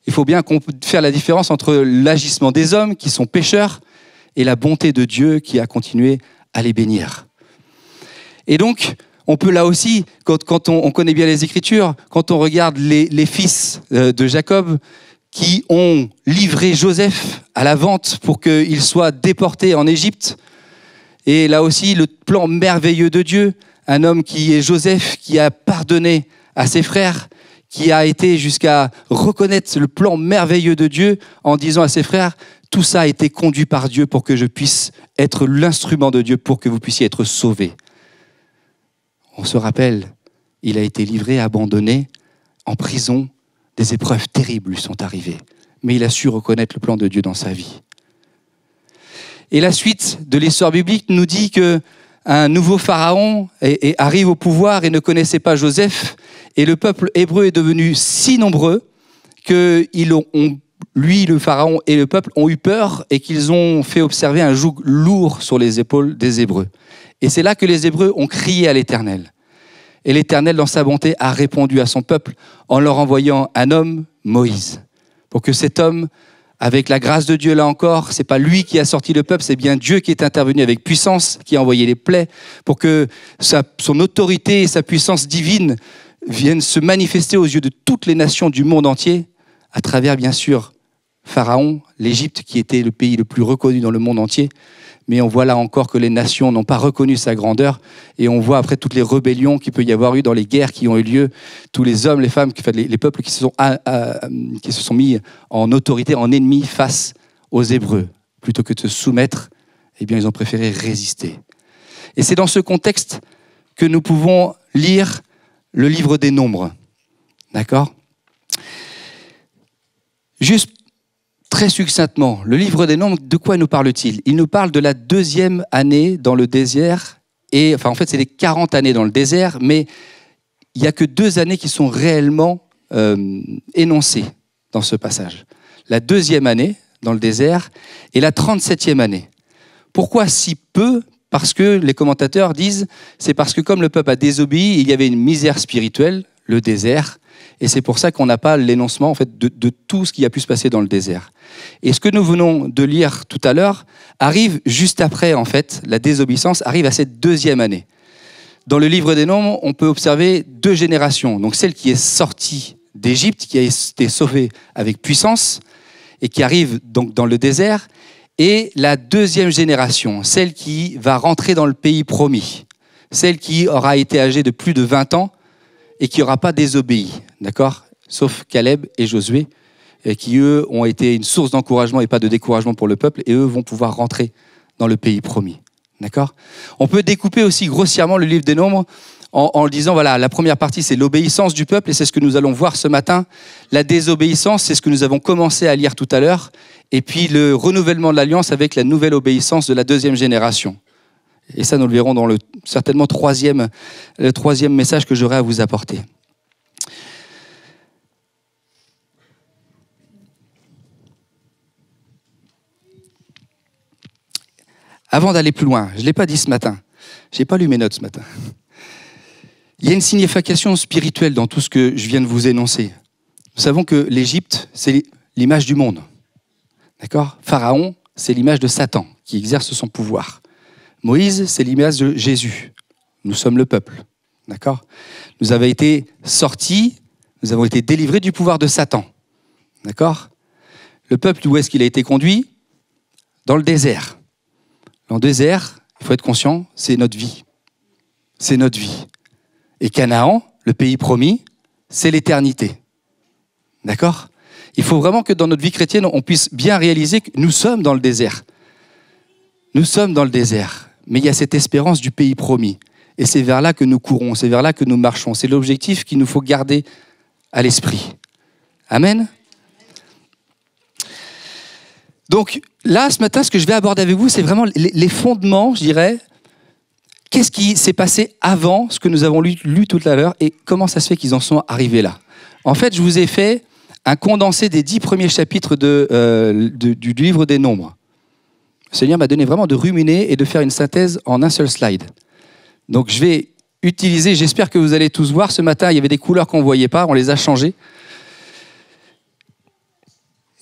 Il faut bien faire la différence entre l'agissement des hommes, qui sont pécheurs, et la bonté de Dieu qui a continué à les bénir. Et donc, on peut là aussi, quand on connaît bien les Écritures, quand on regarde les fils de Jacob, qui ont livré Joseph à la vente pour qu'il soit déporté en Égypte, et là aussi, le plan merveilleux de Dieu, un homme qui est Joseph, qui a pardonné à ses frères, qui a été jusqu'à reconnaître le plan merveilleux de Dieu en disant à ses frères, tout ça a été conduit par Dieu pour que je puisse être l'instrument de Dieu, pour que vous puissiez être sauvés. On se rappelle, il a été livré, abandonné, en prison, des épreuves terribles lui sont arrivées. Mais il a su reconnaître le plan de Dieu dans sa vie. Et la suite de l'histoire biblique nous dit qu'un nouveau pharaon arrive au pouvoir et ne connaissait pas Joseph. Et le peuple hébreu est devenu si nombreux que lui, le pharaon et le peuple ont eu peur et qu'ils ont fait observer un joug lourd sur les épaules des Hébreux. Et c'est là que les Hébreux ont crié à l'Éternel. Et l'Éternel, dans sa bonté, a répondu à son peuple en leur envoyant un homme, Moïse, pour que cet homme, avec la grâce de Dieu, là encore, c'est pas lui qui a sorti le peuple, c'est bien Dieu qui est intervenu avec puissance, qui a envoyé les plaies, pour que son autorité et sa puissance divine viennent se manifester aux yeux de toutes les nations du monde entier, à travers, bien sûr, Pharaon, l'Égypte, qui était le pays le plus reconnu dans le monde entier. Mais on voit là encore que les nations n'ont pas reconnu sa grandeur. Et on voit après toutes les rébellions qu'il peut y avoir eu dans les guerres qui ont eu lieu, tous les hommes, les femmes, les peuples qui se sont mis en autorité, en ennemis face aux Hébreux. Plutôt que de se soumettre, eh bien, ils ont préféré résister. Et c'est dans ce contexte que nous pouvons lire le livre des Nombres. D'accord ? Juste très succinctement, le livre des Nombres, de quoi nous parle-t-il ? Il nous parle de la 2e année dans le désert. En fait, c'est les 40 années dans le désert, mais il n'y a que 2 années qui sont réellement énoncées dans ce passage. La 2e année dans le désert et la 37e année. Pourquoi si peu ? Parce que les commentateurs disent, c'est parce que comme le peuple a désobéi, il y avait une misère spirituelle, le désert, et c'est pour ça qu'on n'a pas l'énoncement en fait, de tout ce qui a pu se passer dans le désert. Et ce que nous venons de lire tout à l'heure arrive juste après, en fait, la désobéissance arrive à cette 2e année. Dans le livre des Nombres, on peut observer 2 générations. Donc celle qui est sortie d'Égypte, qui a été sauvée avec puissance, et qui arrive donc dans le désert, et la 2e génération, celle qui va rentrer dans le pays promis, celle qui aura été âgée de plus de 20 ans, et qui n'aura pas désobéi, d'accord ? Sauf Caleb et Josué, qui eux ont été une source d'encouragement et pas de découragement pour le peuple, et eux vont pouvoir rentrer dans le pays promis, d'accord ? On peut découper aussi grossièrement le livre des Nombres en le disant, voilà, la première partie c'est l'obéissance du peuple, et c'est ce que nous allons voir ce matin. La désobéissance, c'est ce que nous avons commencé à lire tout à l'heure, et puis le renouvellement de l'alliance avec la nouvelle obéissance de la 2e génération. Et ça, nous le verrons dans certainement le 3e message que j'aurai à vous apporter. Avant d'aller plus loin, je ne l'ai pas dit ce matin, je n'ai pas lu mes notes ce matin. Il y a une signification spirituelle dans tout ce que je viens de vous énoncer. Nous savons que l'Égypte, c'est l'image du monde. D'accord ? Pharaon, c'est l'image de Satan qui exerce son pouvoir. Moïse, c'est l'image de Jésus. Nous sommes le peuple. D'accord ? Nous avons été sortis, nous avons été délivrés du pouvoir de Satan. D'accord ? Le peuple, où est-ce qu'il a été conduit ? Dans le désert. Dans le désert, il faut être conscient, c'est notre vie. C'est notre vie. Et Canaan, le pays promis, c'est l'éternité. D'accord ? Il faut vraiment que dans notre vie chrétienne, on puisse bien réaliser que nous sommes dans le désert. Nous sommes dans le désert, mais il y a cette espérance du pays promis. Et c'est vers là que nous courons, c'est vers là que nous marchons. C'est l'objectif qu'il nous faut garder à l'esprit. Amen. Donc là, ce matin, ce que je vais aborder avec vous, c'est vraiment les fondements, je dirais. Qu'est-ce qui s'est passé avant ce que nous avons lu tout à l'heure et comment ça se fait qu'ils en sont arrivés là. En fait, je vous ai fait un condensé des 10 premiers chapitres du livre des Nombres. Le Seigneur m'a donné vraiment de ruminer et de faire une synthèse en un seul slide. Donc je vais utiliser, j'espère que vous allez tous voir, ce matin, il y avait des couleurs qu'on ne voyait pas, on les a changées.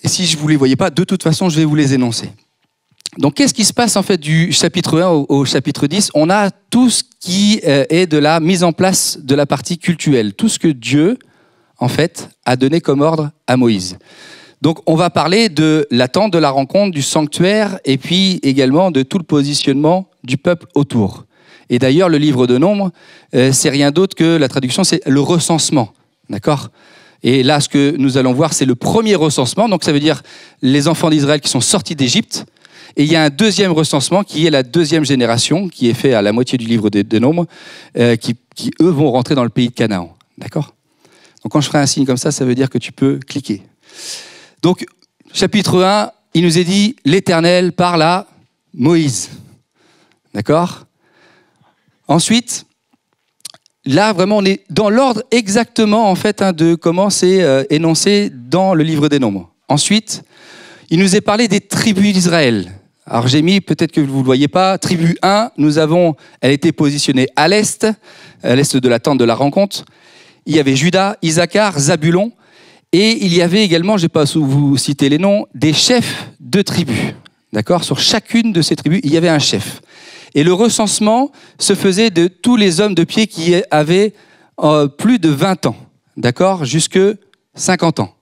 Et si je ne vous les voyais pas, de toute façon, je vais vous les énoncer. Donc, qu'est-ce qui se passe en fait du chapitre 1 au chapitre 10 ? On a tout ce qui est de la mise en place de la partie cultuelle, tout ce que Dieu, en fait, a donné comme ordre à Moïse. Donc, on va parler de l'attente de la rencontre, du sanctuaire, et puis également de tout le positionnement du peuple autour. Et d'ailleurs, le livre de Nombres, c'est rien d'autre que la traduction, c'est le recensement, d'accord ? Et là, ce que nous allons voir, c'est le premier recensement. Donc, ça veut dire les enfants d'Israël qui sont sortis d'Égypte. Et il y a un deuxième recensement qui est la deuxième génération, qui est fait à la moitié du livre des Nombres, qui, eux, vont rentrer dans le pays de Canaan. D'accord ? Donc, quand je ferai un signe comme ça, ça veut dire que tu peux cliquer. Donc, chapitre 1, il nous est dit « L'Éternel parle à Moïse ». D'accord ? Ensuite, là, vraiment, on est dans l'ordre exactement en fait, de comment c'est énoncé dans le livre des Nombres. Ensuite, il nous est parlé des tribus d'Israël. Alors j'ai mis, peut-être que vous ne le voyez pas, tribu 1, elle était positionnée à l'est de la tente de la rencontre. Il y avait Juda, Issachar, Zabulon, et il y avait également, je ne vais pas vous citer les noms, des chefs de tribus. D'accord ? Sur chacune de ces tribus, il y avait un chef. Et le recensement se faisait de tous les hommes de pied qui avaient plus de 20 ans, d'accord, jusque 50 ans.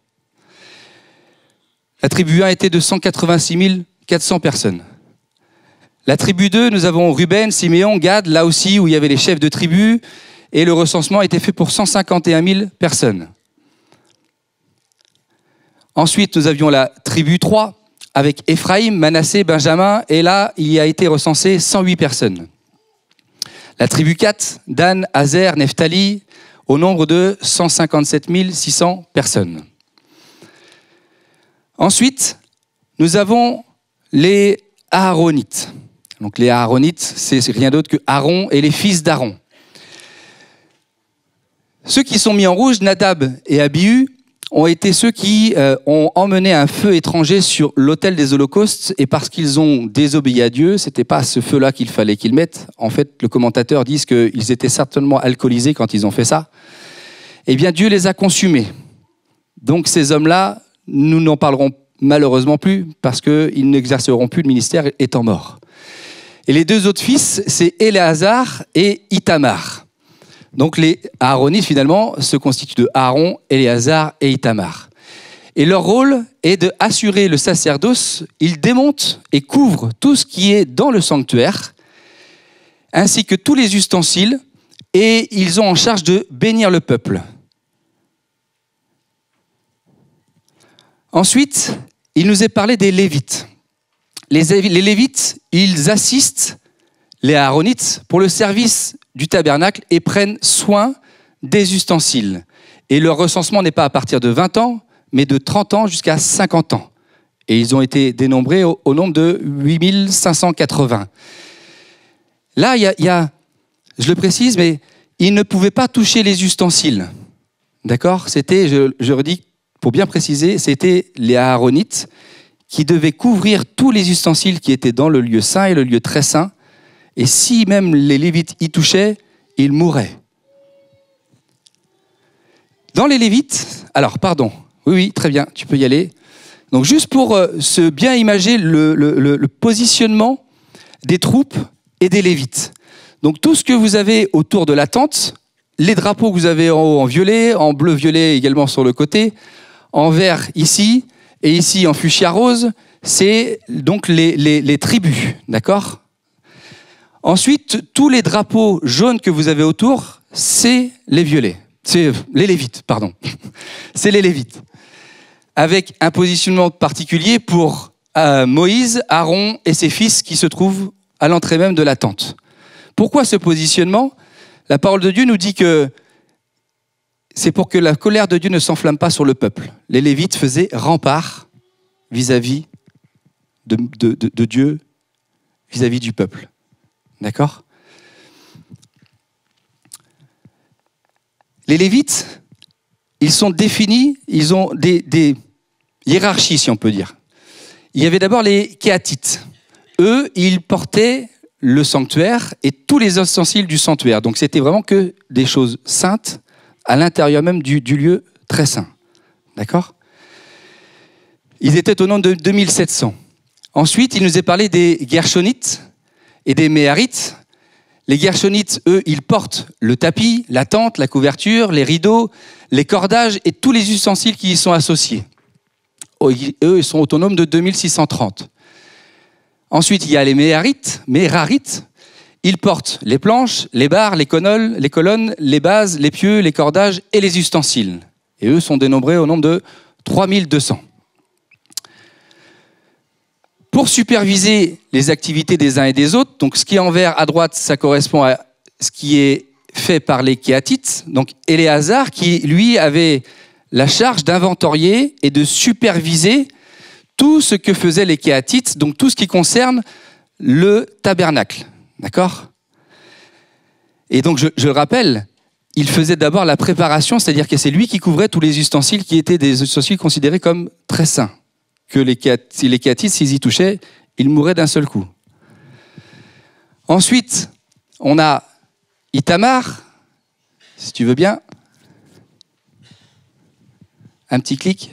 La tribu 1 était de 186 400 personnes. La tribu 2, nous avons Ruben, Siméon, Gad, là aussi où il y avait les chefs de tribu, et le recensement était fait pour 151 000 personnes. Ensuite, nous avions la tribu 3, avec Éphraïm, Manassé, Benjamin, et là, il y a été recensé 108 personnes. La tribu 4, Dan, Azer, Nephtali, au nombre de 157 600 personnes. Ensuite, nous avons les Aaronites. Donc les Aaronites, c'est rien d'autre que Aaron et les fils d'Aaron. Ceux qui sont mis en rouge, Nadab et Abihu, ont été ceux qui ont emmené un feu étranger sur l'autel des holocaustes, et parce qu'ils ont désobéi à Dieu, c'était pas ce feu-là qu'il fallait qu'ils mettent. En fait, le commentateur dit qu'ils étaient certainement alcoolisés quand ils ont fait ça. Eh bien, Dieu les a consumés. Donc ces hommes-là, nous n'en parlerons malheureusement plus, parce qu'ils n'exerceront plus le ministère étant morts. Et les deux autres fils, c'est Éléazar et Ithamar. Donc les Aaronites, finalement, se constituent de Aaron, Éléazar et Ithamar. Et leur rôle est d'assurer le sacerdoce. Ils démontent et couvrent tout ce qui est dans le sanctuaire, ainsi que tous les ustensiles, et ils ont en charge de bénir le peuple. Ensuite, il nous est parlé des Lévites. Les Lévites, ils assistent les Aaronites pour le service du tabernacle et prennent soin des ustensiles. Et leur recensement n'est pas à partir de 20 ans, mais de 30 ans jusqu'à 50 ans. Et ils ont été dénombrés au nombre de 8580. Là, il y a, je le précise, mais ils ne pouvaient pas toucher les ustensiles. D'accord ? C'était, je redis, pour bien préciser, c'était les Aaronites qui devaient couvrir tous les ustensiles qui étaient dans le lieu saint et le lieu très saint. Et si même les Lévites y touchaient, ils mouraient. Dans les Lévites, alors pardon, oui, très bien, tu peux y aller. Donc juste pour se bien imager le positionnement des troupes et des Lévites. Donc tout ce que vous avez autour de la tente, les drapeaux que vous avez en haut en violet, en bleu-violet également sur le côté, en vert ici, et ici en fuchsia rose, c'est donc les tribus, d'accord ? Ensuite, tous les drapeaux jaunes que vous avez autour, c'est les violets. C'est les Lévites, pardon. C'est les Lévites. Avec un positionnement particulier pour Moïse, Aaron et ses fils qui se trouvent à l'entrée même de la tente. Pourquoi ce positionnement? La parole de Dieu nous dit que c'est pour que la colère de Dieu ne s'enflamme pas sur le peuple. Les Lévites faisaient rempart vis-à-vis de Dieu, vis-à-vis du peuple. D'accord? Les Lévites, ils sont définis, ils ont des hiérarchies, si on peut dire. Il y avait d'abord les Kéhatites. Eux, ils portaient le sanctuaire et tous les ustensiles du sanctuaire. Donc c'était vraiment que des choses saintes à l'intérieur même du lieu très saint. D'accord? Ils étaient au nombre de 2700. Ensuite, il nous est parlé des Gershonites et des Méharites. Les Gershonites, eux, ils portent le tapis, la tente, la couverture, les rideaux, les cordages et tous les ustensiles qui y sont associés. Eux, ils sont autonomes de 2630. Ensuite, il y a les Mérarites. Ils portent les planches, les barres, les colonnes, les bases, les pieux, les cordages et les ustensiles. Et eux sont dénombrés au nombre de 3200. Pour superviser les activités des uns et des autres, donc ce qui est en vert à droite, ça correspond à ce qui est fait par les Kéhatites. Donc Éléazar, qui lui avait la charge d'inventorier et de superviser tout ce que faisaient les Kéhatites, donc tout ce qui concerne le tabernacle. D'accord? Et donc, je le rappelle, il faisait d'abord la préparation, c'est-à-dire que c'est lui qui couvrait tous les ustensiles qui étaient des ustensiles considérés comme très saints. Que les Kéhatites, s'ils y touchaient, ils mouraient d'un seul coup. Ensuite, on a Ithamar, si tu veux bien. Un petit clic.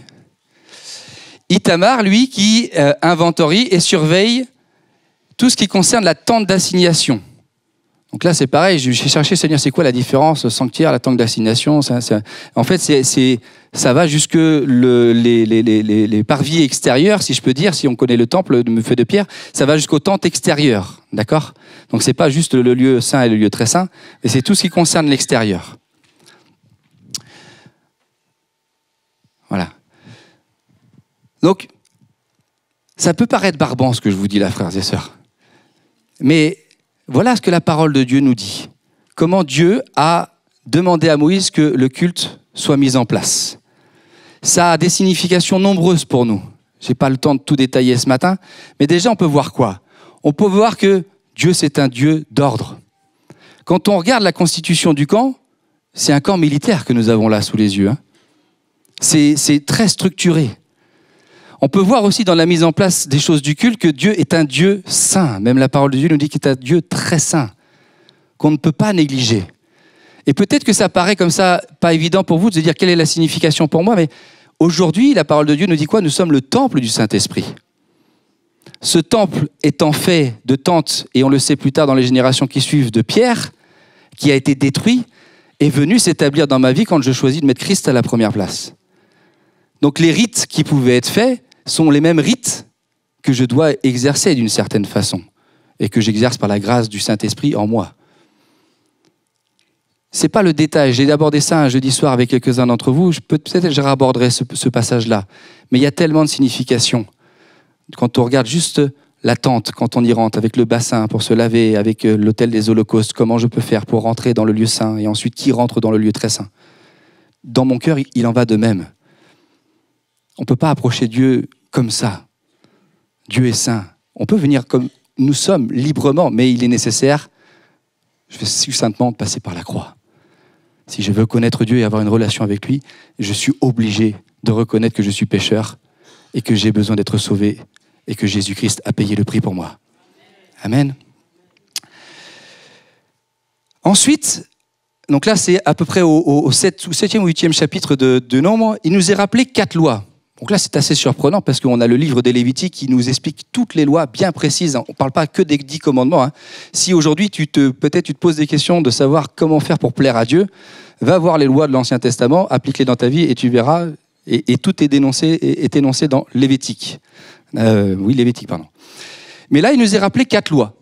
Ithamar, lui, qui inventorie et surveille tout ce qui concerne la tente d'assignation. Donc là, c'est pareil, j'ai cherché, Seigneur, c'est quoi la différence sanctuaire, la tente d'assignation? En fait, ça va jusque les parvis extérieurs, si je peux dire, si on connaît le temple fait de pierre, ça va jusqu'aux tentes extérieures, d'accord? Donc c'est pas juste le lieu saint et le lieu très saint, mais c'est tout ce qui concerne l'extérieur. Voilà. Donc, ça peut paraître barbant ce que je vous dis là, frères et sœurs. Mais voilà ce que la parole de Dieu nous dit. Comment Dieu a demandé à Moïse que le culte soit mis en place. Ça a des significations nombreuses pour nous. Je n'ai pas le temps de tout détailler ce matin, mais déjà on peut voir quoi? On peut voir que Dieu, c'est un Dieu d'ordre. Quand on regarde la constitution du camp, c'est un camp militaire que nous avons là sous les yeux. Hein. C'est très structuré. On peut voir aussi dans la mise en place des choses du culte que Dieu est un Dieu saint. Même la parole de Dieu nous dit qu'il est un Dieu très saint, qu'on ne peut pas négliger. Et peut-être que ça paraît comme ça pas évident pour vous de se dire quelle est la signification pour moi, mais aujourd'hui, la parole de Dieu nous dit quoi? Nous sommes le temple du Saint-Esprit. Ce temple étant fait de tentes, et on le sait plus tard dans les générations qui suivent, de pierre, qui a été détruit, est venu s'établir dans ma vie quand je choisis de mettre Christ à la première place. Donc les rites qui pouvaient être faits sont les mêmes rites que je dois exercer d'une certaine façon et que j'exerce par la grâce du Saint-Esprit en moi. C'est pas le détail. J'ai abordé ça un jeudi soir avec quelques-uns d'entre vous. Peut-être que je raborderai ce passage-là. Mais il y a tellement de significations. Quand on regarde juste la tente, quand on y rentre, avec le bassin pour se laver, avec l'autel des holocaustes, comment je peux faire pour rentrer dans le lieu saint et ensuite qui rentre dans le lieu très saint. Dans mon cœur, il en va de même. On ne peut pas approcher Dieu comme ça. Dieu est saint. On peut venir comme nous sommes, librement, mais il est nécessaire, je vais succinctement passer par la croix. Si je veux connaître Dieu et avoir une relation avec lui, je suis obligé de reconnaître que je suis pécheur et que j'ai besoin d'être sauvé et que Jésus-Christ a payé le prix pour moi. Amen. Ensuite, donc là c'est à peu près au 7e ou 8e chapitre de Nombre, il nous est rappelé 4 lois. Donc là, c'est assez surprenant parce qu'on a le livre des Lévitiques qui nous explique toutes les lois bien précises. On ne parle pas que des 10 commandements. Hein. Si aujourd'hui, peut-être tu te poses des questions de savoir comment faire pour plaire à Dieu, va voir les lois de l'Ancien Testament, applique-les dans ta vie et tu verras. Et tout est énoncé dans Lévitique. Oui, Lévitique, pardon. Mais là, il nous est rappelé 4 lois.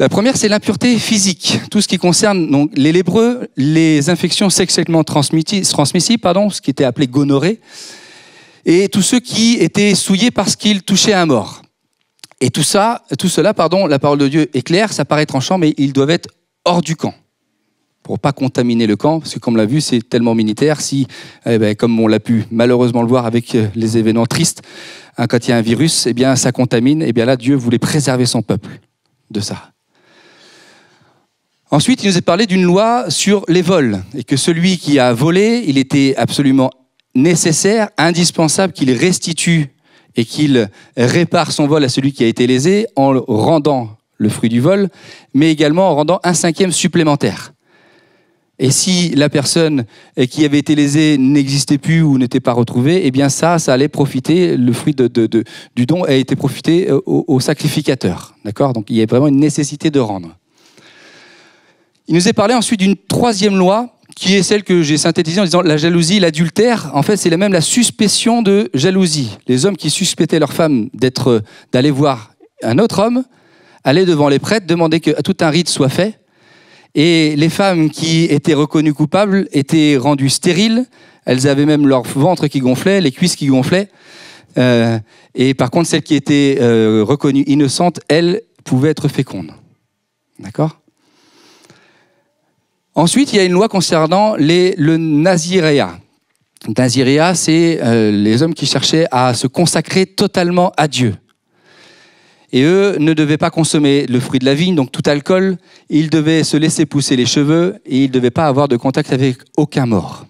La première, c'est l'impureté physique. Tout ce qui concerne donc, les lépreux, les infections sexuellement transmissibles, ce qui était appelé gonorrhée, et tous ceux qui étaient souillés parce qu'ils touchaient un mort. Et tout cela, la parole de Dieu est claire, ça paraît tranchant, mais ils doivent être hors du camp, pour ne pas contaminer le camp, parce que comme on l'a vu, c'est tellement militaire, comme on l'a pu malheureusement le voir avec les événements tristes, quand il y a un virus, ça contamine, là, Dieu voulait préserver son peuple de ça. Ensuite, il nous est parlé d'une loi sur les vols, et que celui qui a volé, il était absolument nécessaire, indispensable qu'il restitue et qu'il répare son vol à celui qui a été lésé en rendant le fruit du vol, mais également en rendant un 5e supplémentaire. Et si la personne qui avait été lésée n'existait plus ou n'était pas retrouvée, ça allait profiter, le fruit du don a été profité au sacrificateur. D'accord ? Donc il y a vraiment une nécessité de rendre. Il nous est parlé ensuite d'une 3e loi, qui est celle que j'ai synthétisée en disant la jalousie, l'adultère. En fait, c'est même la suspicion de jalousie. Les hommes qui suspectaient leur femme d'aller voir un autre homme, allaient devant les prêtres, demandaient que tout un rite soit fait. Et les femmes qui étaient reconnues coupables étaient rendues stériles. Elles avaient même leur ventre qui gonflait, les cuisses qui gonflaient. Et par contre, celles qui étaient reconnues innocentes, elles pouvaient être fécondes. D'accord ? Ensuite, il y a une loi concernant le naziréat. Le naziréat, c'est les hommes qui cherchaient à se consacrer totalement à Dieu. Et eux ne devaient pas consommer le fruit de la vigne, donc tout alcool. Ils devaient se laisser pousser les cheveux et ils ne devaient pas avoir de contact avec aucun mort.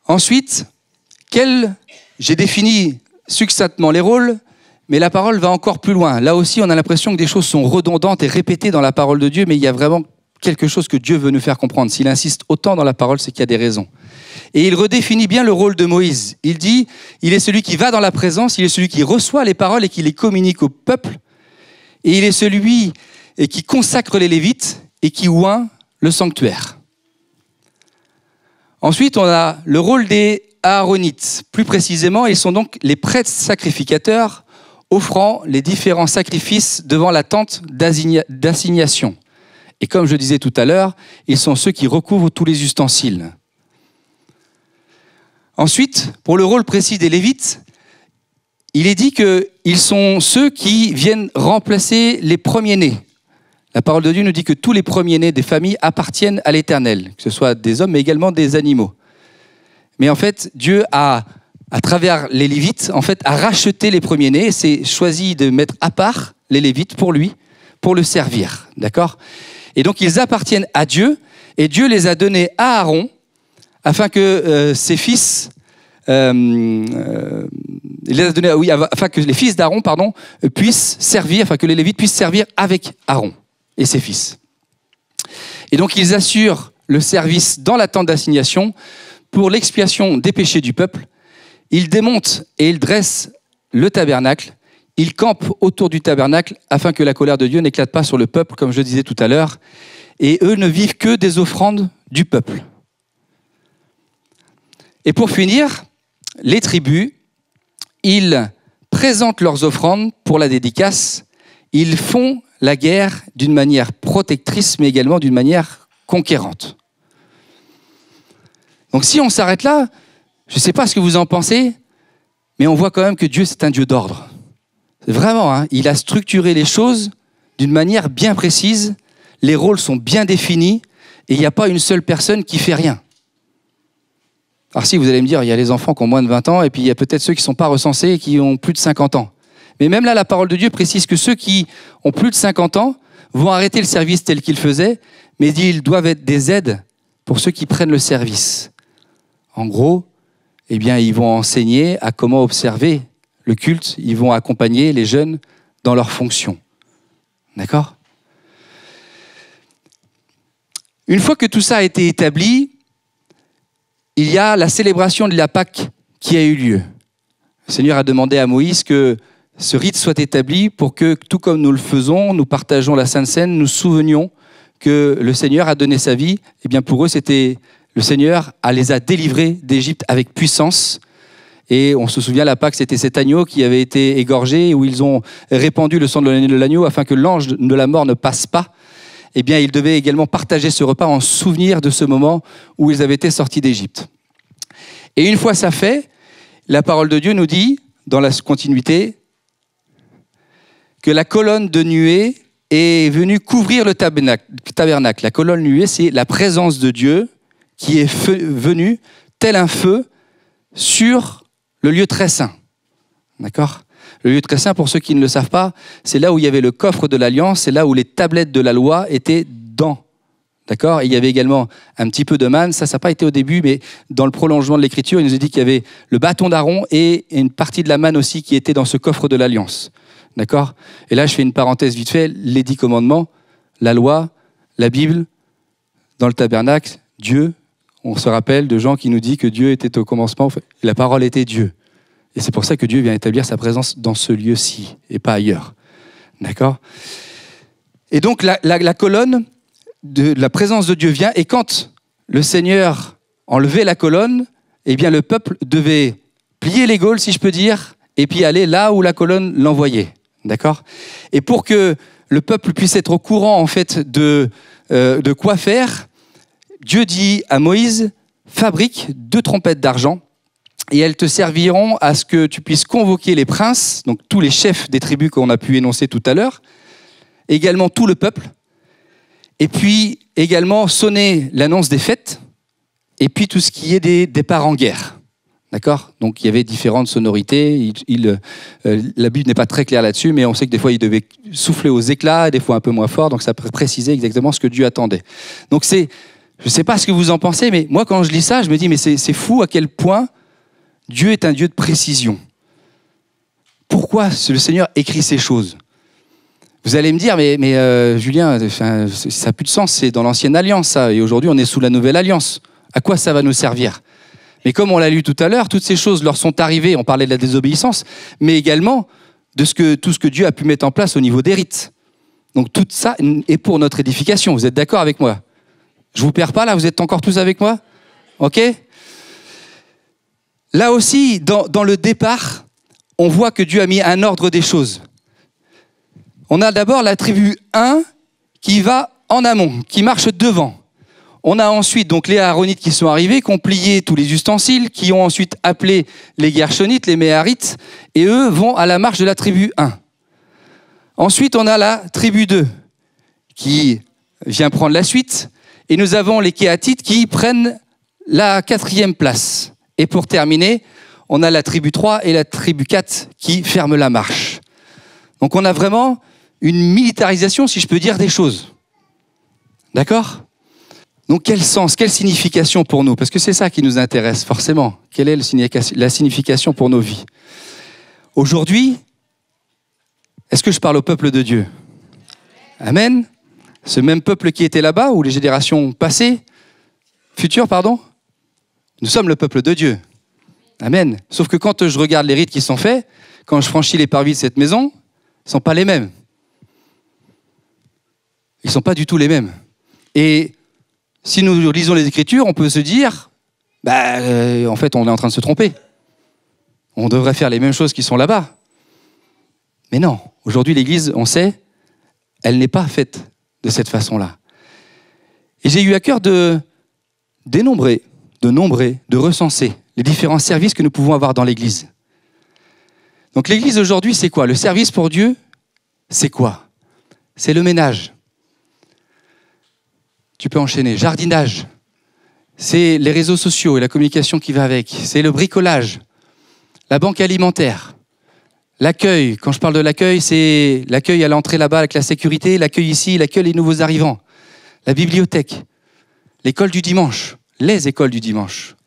Ensuite, j'ai défini succinctement les rôles, mais la parole va encore plus loin. Là aussi, on a l'impression que des choses sont redondantes et répétées dans la parole de Dieu, mais il y a vraiment quelque chose que Dieu veut nous faire comprendre. S'il insiste autant dans la parole, c'est qu'il y a des raisons. Et il redéfinit bien le rôle de Moïse. Il dit, il est celui qui va dans la présence, il est celui qui reçoit les paroles et qui les communique au peuple. Et il est celui qui consacre les Lévites et qui oint le sanctuaire. Ensuite, on a le rôle des Aaronites. Plus précisément, ils sont donc les prêtres sacrificateurs offrant les différents sacrifices devant la tente d'assignation. Et comme je disais tout à l'heure, ils sont ceux qui recouvrent tous les ustensiles. Ensuite, pour le rôle précis des Lévites, il est dit qu'ils sont ceux qui viennent remplacer les premiers-nés. La parole de Dieu nous dit que tous les premiers-nés des familles appartiennent à l'Éternel, que ce soit des hommes, mais également des animaux. Mais en fait, Dieu à travers les Lévites, a racheté les premiers-nés et s'est choisi de mettre à part les Lévites pour lui, pour le servir. D'accord ? Et donc, ils appartiennent à Dieu et Dieu les a donnés à Aaron afin que ses fils, afin que les fils d'Aaron, puissent servir, afin que les Lévites puissent servir avec Aaron et ses fils. Et donc, ils assurent le service dans la tente d'assignation pour l'expiation des péchés du peuple. Ils démontent et ils dressent le tabernacle. Ils campent autour du tabernacle afin que la colère de Dieu n'éclate pas sur le peuple, comme je disais tout à l'heure. Et eux ne vivent que des offrandes du peuple. Et pour finir, les tribus, ils présentent leurs offrandes pour la dédicace. Ils font la guerre d'une manière protectrice, mais également d'une manière conquérante. Donc si on s'arrête là, je ne sais pas ce que vous en pensez, mais on voit quand même que Dieu, c'est un Dieu d'ordre. Vraiment, il a structuré les choses d'une manière bien précise, les rôles sont bien définis, et il n'y a pas une seule personne qui fait rien. Alors si, vous allez me dire, il y a les enfants qui ont moins de 20 ans, et puis il y a peut-être ceux qui ne sont pas recensés et qui ont plus de 50 ans. Mais même là, la parole de Dieu précise que ceux qui ont plus de 50 ans vont arrêter le service tel qu'ils faisaient, mais ils doivent être des aides pour ceux qui prennent le service. En gros, ils vont enseigner à comment observer le culte, ils vont accompagner les jeunes dans leurs fonctions. D'accord ? Une fois que tout ça a été établi, il y a la célébration de la Pâque qui a eu lieu. Le Seigneur a demandé à Moïse que ce rite soit établi pour que, tout comme nous le faisons, nous partageons la Sainte Seine, nous souvenions que le Seigneur a donné sa vie. Eh bien, pour eux, c'était le Seigneur les a délivrés d'Égypte avec puissance. Et on se souvient, la Pâque, c'était cet agneau qui avait été égorgé, où ils ont répandu le sang de l'agneau afin que l'ange de la mort ne passe pas. Eh bien, ils devaient également partager ce repas en souvenir de ce moment où ils avaient été sortis d'Égypte. Et une fois ça fait, la parole de Dieu nous dit, dans la continuité, que la colonne de nuée est venue couvrir le tabernacle. La colonne nuée, c'est la présence de Dieu qui est venue, tel un feu, sur le lieu très saint. D'accord ? Le lieu très saint, pour ceux qui ne le savent pas, c'est là où il y avait le coffre de l'Alliance, c'est là où les tablettes de la loi étaient dans. D'accord ? Et il y avait également un petit peu de manne, ça n'a pas été au début, mais dans le prolongement de l'Écriture, il nous a dit qu'il y avait le bâton d'Aaron et une partie de la manne aussi qui était dans ce coffre de l'Alliance. D'accord ? Et là, je fais une parenthèse vite fait, les 10 commandements, la loi, la Bible, dans le tabernacle, Dieu. On se rappelle de Jean qui nous dit que Dieu était au commencement, la parole était Dieu. Et c'est pour ça que Dieu vient établir sa présence dans ce lieu-ci et pas ailleurs. D'accord ? Et donc la colonne de la présence de Dieu vient, et quand le Seigneur enlevait la colonne, eh bien le peuple devait plier les gaules, si je peux dire, et puis aller là où la colonne l'envoyait. D'accord ? Et pour que le peuple puisse être au courant en fait de quoi faire, Dieu dit à Moïse, fabrique 2 trompettes d'argent, et elles te serviront à ce que tu puisses convoquer les princes, donc tous les chefs des tribus qu'on a pu énoncer tout à l'heure, également tout le peuple, et puis également sonner l'annonce des fêtes, et puis tout ce qui est des départs en guerre. D'accord ? Donc il y avait différentes sonorités, la Bible n'est pas très claire là-dessus, mais on sait que des fois il devait souffler aux éclats, des fois un peu moins fort, donc ça précisait exactement ce que Dieu attendait. Donc je ne sais pas ce que vous en pensez, mais moi quand je lis ça, je me dis mais c'est fou à quel point Dieu est un Dieu de précision. Pourquoi le Seigneur écrit ces choses ? Vous allez me dire, mais Julien, ça n'a plus de sens, c'est dans l'ancienne alliance ça, et aujourd'hui on est sous la nouvelle alliance. À quoi ça va nous servir ? Mais comme on l'a lu tout à l'heure, toutes ces choses leur sont arrivées, on parlait de la désobéissance, mais également de tout ce que Dieu a pu mettre en place au niveau des rites. Donc tout ça est pour notre édification, vous êtes d'accord avec moi ? Je ne vous perds pas là, vous êtes encore tous avec moi ? Ok ? Là aussi, dans le départ, on voit que Dieu a mis un ordre des choses. On a d'abord la tribu 1 qui va en amont, qui marche devant. On a ensuite donc les Aaronites qui sont arrivés, qui ont plié tous les ustensiles, qui ont ensuite appelé les Gershonites, les Méharites, et eux vont à la marche de la tribu 1. Ensuite, on a la tribu 2 qui vient prendre la suite, et nous avons les Kéatites qui prennent la 4e place. Et pour terminer, on a la tribu 3 et la tribu 4 qui ferment la marche. Donc on a vraiment une militarisation, si je peux dire, des choses. D'accord ? Donc quel sens, quelle signification pour nous ? Parce que c'est ça qui nous intéresse forcément. Quelle est la signification pour nos vies ? Aujourd'hui, est-ce que je parle au peuple de Dieu ? Amen. Ce même peuple qui était là-bas, ou les générations passées, futures, pardon ? Nous sommes le peuple de Dieu. Amen. Sauf que quand je regarde les rites qui sont faits, quand je franchis les parvis de cette maison, ils ne sont pas les mêmes. Ils ne sont pas du tout les mêmes. Et si nous lisons les Écritures, on peut se dire, en fait, on est en train de se tromper. On devrait faire les mêmes choses qui sont là-bas. Mais non, aujourd'hui, l'Église, on sait, elle n'est pas faite de cette façon-là. Et j'ai eu à cœur de dénombrer, de recenser les différents services que nous pouvons avoir dans l'Église. Donc l'Église aujourd'hui, c'est quoi ? Le service pour Dieu, c'est quoi ? C'est le ménage. Tu peux enchaîner. Jardinage. C'est les réseaux sociaux et la communication qui va avec. C'est le bricolage. La banque alimentaire. L'accueil. Quand je parle de l'accueil, c'est l'accueil à l'entrée là-bas avec la sécurité, l'accueil ici, l'accueil des nouveaux arrivants. La bibliothèque. L'école du dimanche. Les écoles du dimanche.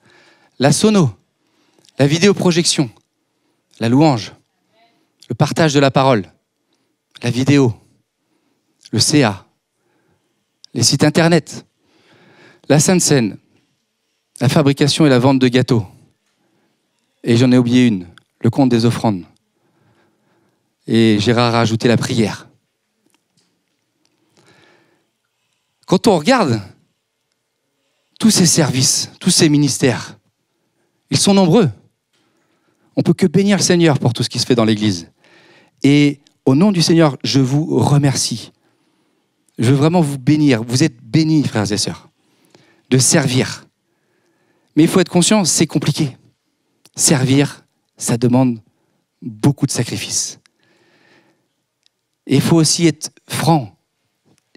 La sono. La vidéoprojection. La louange. Le partage de la parole. La vidéo. Le CA. Les sites internet, la Sainte Seine, la fabrication et la vente de gâteaux. Et j'en ai oublié une, le compte des offrandes. Et Gérard a rajouté la prière. Quand on regarde tous ces services, tous ces ministères, ils sont nombreux. On peut que bénir le Seigneur pour tout ce qui se fait dans l'Église. Et au nom du Seigneur, je vous remercie. Je veux vraiment vous bénir. Vous êtes bénis, frères et sœurs, de servir. Mais il faut être conscient, c'est compliqué. Servir, ça demande beaucoup de sacrifices. Et il faut aussi être franc.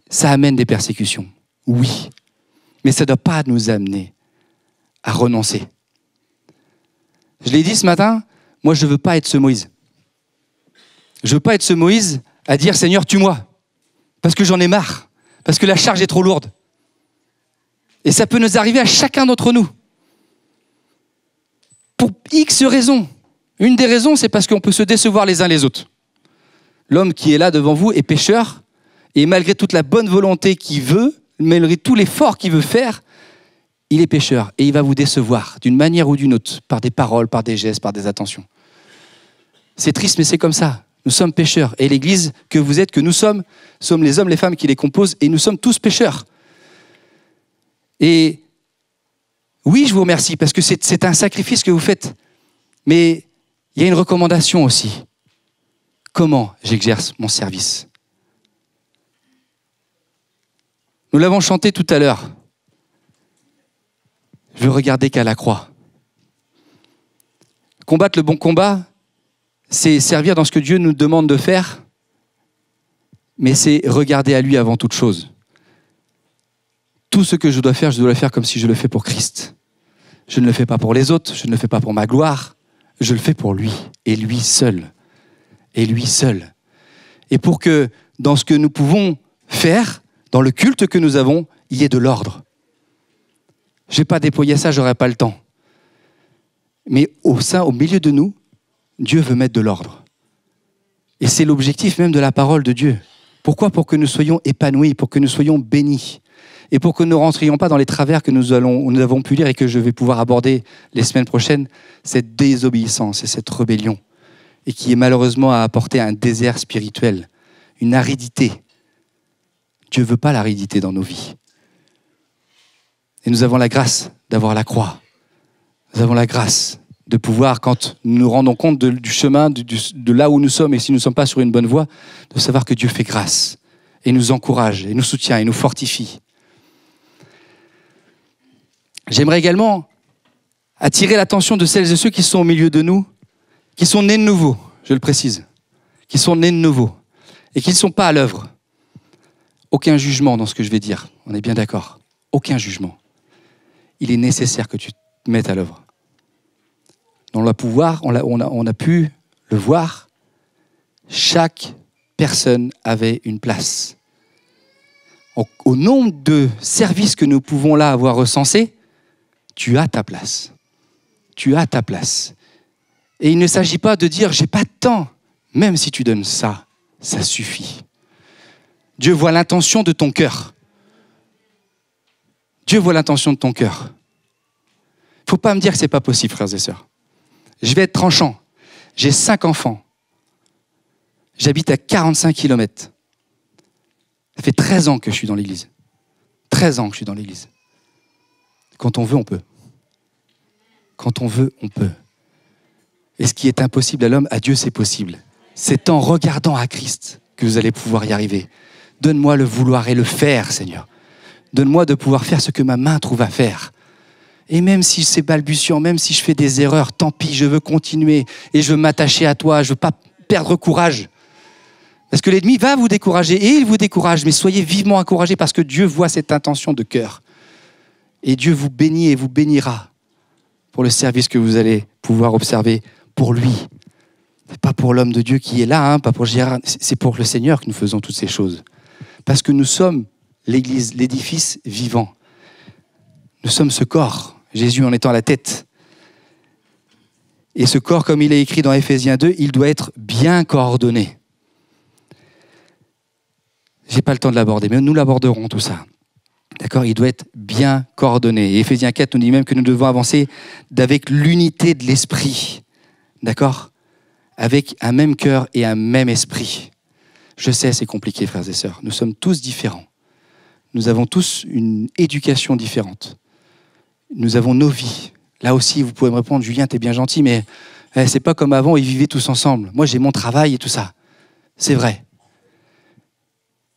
Ça amène des persécutions, oui. Mais ça ne doit pas nous amener à renoncer. Je l'ai dit ce matin, moi je ne veux pas être ce Moïse. Je ne veux pas être ce Moïse à dire « Seigneur, tue-moi ». Parce que j'en ai marre, parce que la charge est trop lourde. Et ça peut nous arriver à chacun d'entre nous. Pour X raisons. Une des raisons, c'est parce qu'on peut se décevoir les uns les autres. L'homme qui est là devant vous est pécheur, et malgré toute la bonne volonté qu'il veut, malgré tout l'effort qu'il veut faire, il est pécheur, et il va vous décevoir d'une manière ou d'une autre, par des paroles, par des gestes, par des attentions. C'est triste, mais c'est comme ça. Nous sommes pécheurs. Et l'Église que vous êtes, que nous sommes les hommes, les femmes qui les composent, et nous sommes tous pécheurs. Et oui, je vous remercie, parce que c'est un sacrifice que vous faites. Mais il y a une recommandation aussi. Comment j'exerce mon service? Nous l'avons chanté tout à l'heure. Je veux regarder qu'à la croix. Combattre le bon combat, c'est servir dans ce que Dieu nous demande de faire, mais c'est regarder à lui avant toute chose. Tout ce que je dois le faire comme si je le fais pour Christ. Je ne le fais pas pour les autres, je ne le fais pas pour ma gloire, je le fais pour lui, et lui seul. Et lui seul. Et pour que dans ce que nous pouvons faire, dans le culte que nous avons, il y ait de l'ordre. Je ne vais pas déployer ça, je n'aurai pas le temps. Mais au milieu de nous, Dieu veut mettre de l'ordre. Et c'est l'objectif même de la parole de Dieu. Pourquoi? Pour que nous soyons épanouis, pour que nous soyons bénis. Et pour que nous ne rentrions pas dans les travers que nous avons pu lire et que je vais pouvoir aborder les semaines prochaines, cette désobéissance et cette rébellion. Et qui est malheureusement à apporter un désert spirituel, une aridité. Dieu ne veut pas l'aridité dans nos vies. Et nous avons la grâce d'avoir la croix. Nous avons la grâce de pouvoir, quand nous nous rendons compte du chemin, de là où nous sommes, et si nous ne sommes pas sur une bonne voie, de savoir que Dieu fait grâce, et nous encourage, et nous soutient, et nous fortifie. J'aimerais également attirer l'attention de celles et ceux qui sont au milieu de nous, qui sont nés de nouveau, je le précise, qui sont nés de nouveau, et qui ne sont pas à l'œuvre. Aucun jugement dans ce que je vais dire, on est bien d'accord. Aucun jugement. Il est nécessaire que tu te mettes à l'œuvre. Dans le pouvoir, on a pu le voir, chaque personne avait une place. Au nombre de services que nous pouvons là avoir recensés, tu as ta place. Tu as ta place. Et il ne s'agit pas de dire « j'ai pas de temps ». Même si tu donnes ça, ça suffit. Dieu voit l'intention de ton cœur. Dieu voit l'intention de ton cœur. Il ne faut pas me dire que ce n'est pas possible, frères et sœurs. Je vais être tranchant. J'ai 5 enfants. J'habite à 45 km. Ça fait 13 ans que je suis dans l'église. 13 ans que je suis dans l'église. Quand on veut, on peut. Quand on veut, on peut. Et ce qui est impossible à l'homme, à Dieu, c'est possible. C'est en regardant à Christ que vous allez pouvoir y arriver. Donne-moi le vouloir et le faire, Seigneur. Donne-moi de pouvoir faire ce que ma main trouve à faire. Et même si c'est balbutiant, même si je fais des erreurs, tant pis, je veux continuer et je veux m'attacher à toi, je ne veux pas perdre courage. Parce que l'ennemi va vous décourager et il vous décourage, mais soyez vivement encouragés parce que Dieu voit cette intention de cœur. Et Dieu vous bénit et vous bénira pour le service que vous allez pouvoir observer pour lui. C'est pas pour l'homme de Dieu qui est là, pas pour Gérard, c'est pour le Seigneur que nous faisons toutes ces choses. Parce que nous sommes l'Église, l'édifice vivant. Nous sommes ce corps, Jésus en étant la tête. Et ce corps, comme il est écrit dans Ephésiens 2, il doit être bien coordonné. Je n'ai pas le temps de l'aborder, mais nous l'aborderons tout ça. D'accord ? Il doit être bien coordonné. Et Ephésiens 4 nous dit même que nous devons avancer avec l'unité de l'esprit. D'accord ? Avec un même cœur et un même esprit. Je sais, c'est compliqué, frères et sœurs. Nous sommes tous différents. Nous avons tous une éducation différente. Nous avons nos vies. Là aussi, vous pouvez me répondre, Julien, t'es bien gentil, mais C'est pas comme avant, ils vivaient tous ensemble. Moi, j'ai mon travail et tout ça. C'est vrai.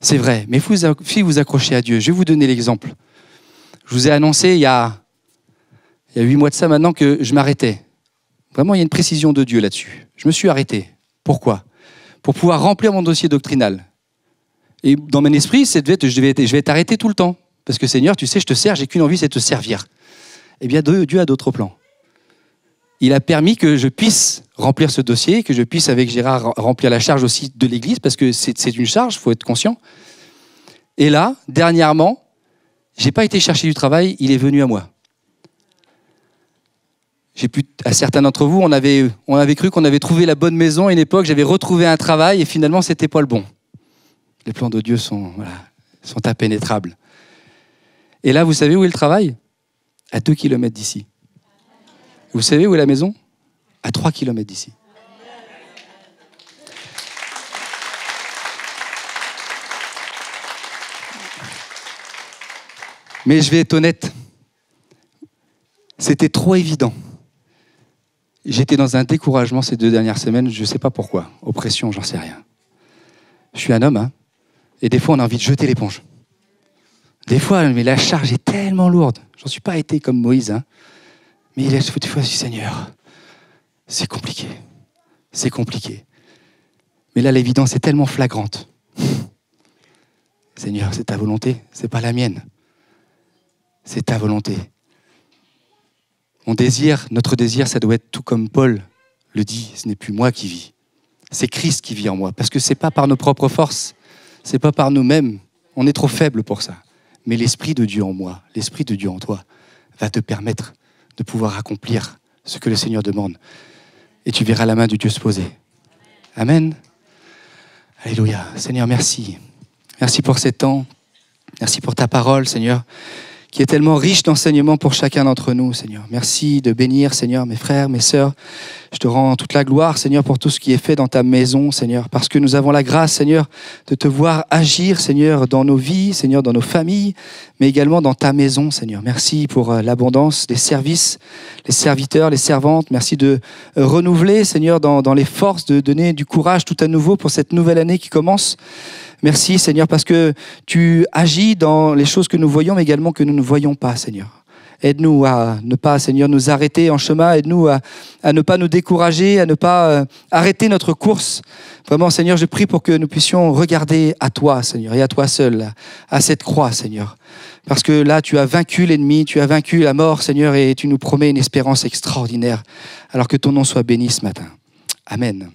C'est vrai. Mais si vous accrochez à Dieu, je vais vous donner l'exemple. Je vous ai annoncé il y a 8 mois de ça maintenant que je m'arrêtais. Vraiment, il y a une précision de Dieu là-dessus. Je me suis arrêté. Pourquoi? Pour pouvoir remplir mon dossier doctrinal. Et dans mon esprit, je vais être arrêté tout le temps. Parce que Seigneur, tu sais, je te sers, j'ai qu'une envie, c'est de te servir. Eh bien, Dieu a d'autres plans. Il a permis que je puisse remplir ce dossier, que je puisse, avec Gérard, remplir la charge aussi de l'Église, parce que c'est une charge, il faut être conscient. Et là, dernièrement, je n'ai pas été chercher du travail, il est venu à moi. À certains d'entre vous, on avait cru qu'on avait trouvé la bonne maison à une époque, j'avais retrouvé un travail et finalement, ce n'était pas le bon. Les plans de Dieu sont impénétrables. Et là, vous savez où est le travail? À 2 kilomètres d'ici. Vous savez où est la maison? À 3 kilomètres d'ici. Mais je vais être honnête, c'était trop évident. J'étais dans un découragement ces 2 dernières semaines, je ne sais pas pourquoi. Oppression, j'en sais rien. Je suis un homme, hein, et des fois on a envie de jeter l'éponge. Des fois, mais la charge est tellement lourde. J'en suis pas été comme Moïse, hein. Mais des fois, je dis, Seigneur, c'est compliqué. C'est compliqué. Mais là, l'évidence est tellement flagrante. Seigneur, c'est ta volonté, c'est pas la mienne. C'est ta volonté. Notre désir, ça doit être tout comme Paul le dit, ce n'est plus moi qui vis. C'est Christ qui vit en moi. Parce que c'est pas par nos propres forces, c'est pas par nous-mêmes. On est trop faibles pour ça. Mais l'Esprit de Dieu en moi, l'Esprit de Dieu en toi, va te permettre de pouvoir accomplir ce que le Seigneur demande. Et tu verras la main de Dieu se poser. Amen. Alléluia. Seigneur, merci. Merci pour ces temps. Merci pour ta parole, Seigneur, qui est tellement riche d'enseignements pour chacun d'entre nous, Seigneur. Merci de bénir, Seigneur, mes frères, mes sœurs. Je te rends toute la gloire, Seigneur, pour tout ce qui est fait dans ta maison, Seigneur, parce que nous avons la grâce, Seigneur, de te voir agir, Seigneur, dans nos vies, Seigneur, dans nos familles, mais également dans ta maison, Seigneur. Merci pour l'abondance des services, les serviteurs, les servantes. Merci de renouveler, Seigneur, dans les forces, de donner du courage tout à nouveau pour cette nouvelle année qui commence. Merci, Seigneur, parce que tu agis dans les choses que nous voyons, mais également que nous ne voyons pas, Seigneur. Aide-nous à ne pas, Seigneur, nous arrêter en chemin. Aide-nous à ne pas nous décourager, à ne pas arrêter notre course. Vraiment, Seigneur, je prie pour que nous puissions regarder à toi, Seigneur, et à toi seul, à cette croix, Seigneur. Parce que là, tu as vaincu l'ennemi, tu as vaincu la mort, Seigneur, et tu nous promets une espérance extraordinaire. Alors que ton nom soit béni ce matin. Amen.